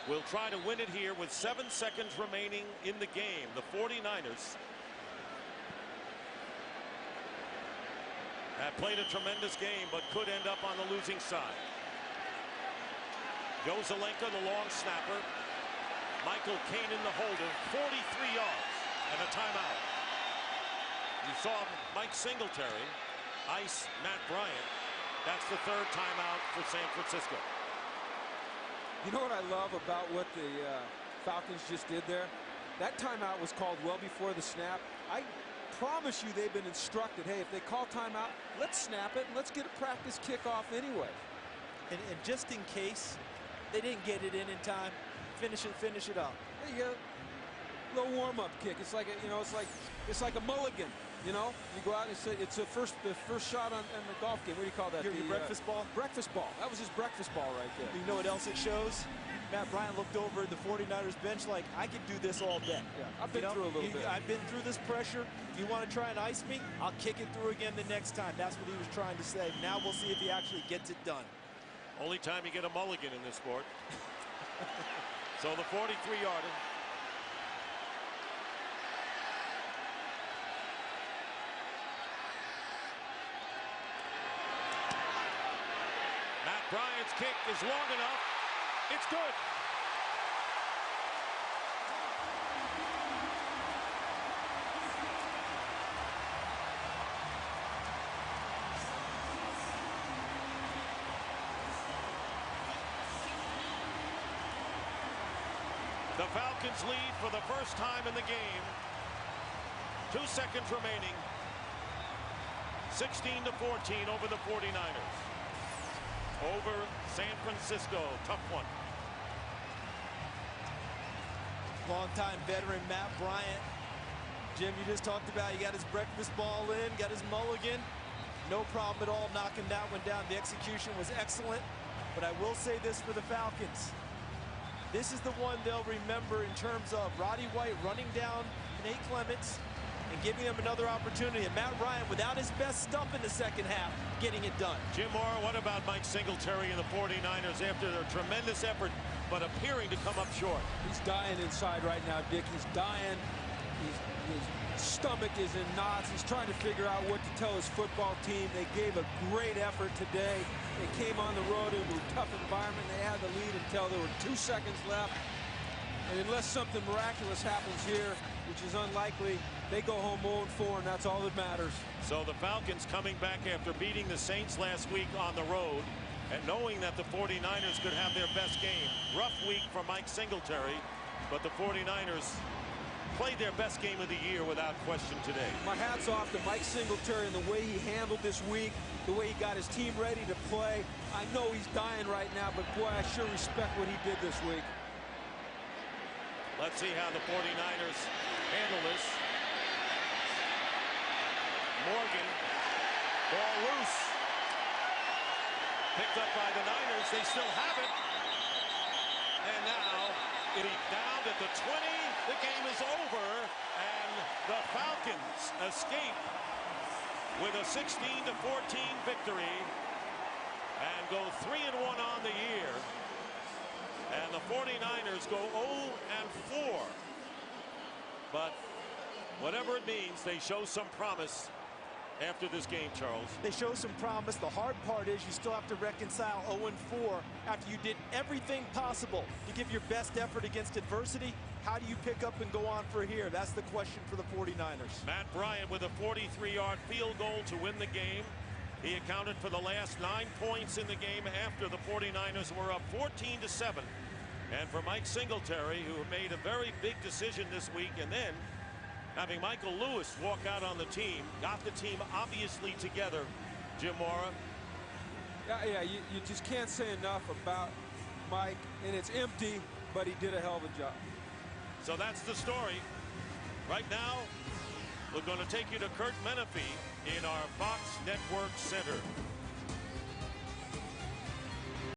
A: will try to win it here with 7 seconds remaining in the game. The 49ers have played a tremendous game, but could end up on the losing side. Joe Zelenka, the long snapper. Michael Kane in the holder, 43 yards and a timeout. You saw Mike Singletary ice Matt Bryant. That's the 3rd timeout for San Francisco.
C: You know what I love about what the Falcons just did there? That timeout was called well before the snap. I promise you they've been instructed, hey, if they call timeout, let's snap it and let's get a practice kickoff anyway.
B: And just in case they didn't get it in time, finish it up.
C: There you go. little warm-up kick. It's like it's like a mulligan. You know, you go out and it's the first shot on the golf game. What do you call that?
B: Your breakfast ball?
C: Breakfast ball. That was his breakfast ball right there.
B: You know what else it shows? Matt Bryant looked over at the 49ers bench like, I could do this all day.
C: Yeah, I've been through a little bit.
B: I've been through this pressure. You want to try and ice me? I'll kick it through again the next time. That's what he was trying to say. Now we'll see if he actually gets it done.
A: Only time you get a mulligan in this sport. So the 43-yarder. Matt Bryant's kick is long enough. It's good. The Falcons lead for the first time in the game. 2 seconds remaining. 16-14 over the 49ers. Over San Francisco. Tough one.
B: Longtime veteran Matt Bryant. Jim, you just talked about he got his breakfast ball in, got his mulligan. No problem at all knocking that one down. The execution was excellent. But I will say this for the Falcons. This is the one they'll remember in terms of Roddy White running down Nate Clements and giving him another opportunity. And Matt Ryan, without his best stuff in the second half, getting it done.
A: Jim Mora, what about Mike Singletary and the 49ers after their tremendous effort, but appearing to come up short?
C: He's dying inside right now, Dick. He's dying. His stomach is in knots. He's trying to figure out what to tell his football team. They gave a great effort today. They came on the road into a tough environment. They had the lead until there were 2 seconds left. And unless something miraculous happens here, which is unlikely, they go home 0-4, and that's all that matters.
A: So the Falcons coming back after beating the Saints last week on the road and knowing that the 49ers could have their best game. Rough week for Mike Singletary, but the 49ers played their best game of the year without question today.
C: My hat's off to Mike Singletary and the way he handled this week, the way he got his team ready to play. I know he's dying right now, but boy, I sure respect what he did this week.
A: Let's see how the 49ers handle this. Morgan, ball loose. Picked up by the Niners. They still have it. And now it is down at the 20. The game is over, and the Falcons escape with a 16-14 victory and go 3-1 on the year. And the 49ers go 0-4. But whatever it means, they show some promise after this game, Charles.
B: They show some promise. The hard part is you still have to reconcile 0-4 after you did everything possible to give your best effort against adversity. How do you pick up and go on for here? That's the question for the 49ers.
A: Matt Bryant with a 43-yard field goal to win the game. He accounted for the last 9 points in the game after the 49ers were up 14-7. And for Mike Singletary, who made a very big decision this week, and then having Michael Lewis walk out on the team, got the team obviously together. Jim Mora.
C: Yeah, you just can't say enough about Mike, and it's empty, but he did a hell of a job.
A: So that's the story. Right now, we're going to take you to Kurt Menefee in our Fox Network Center.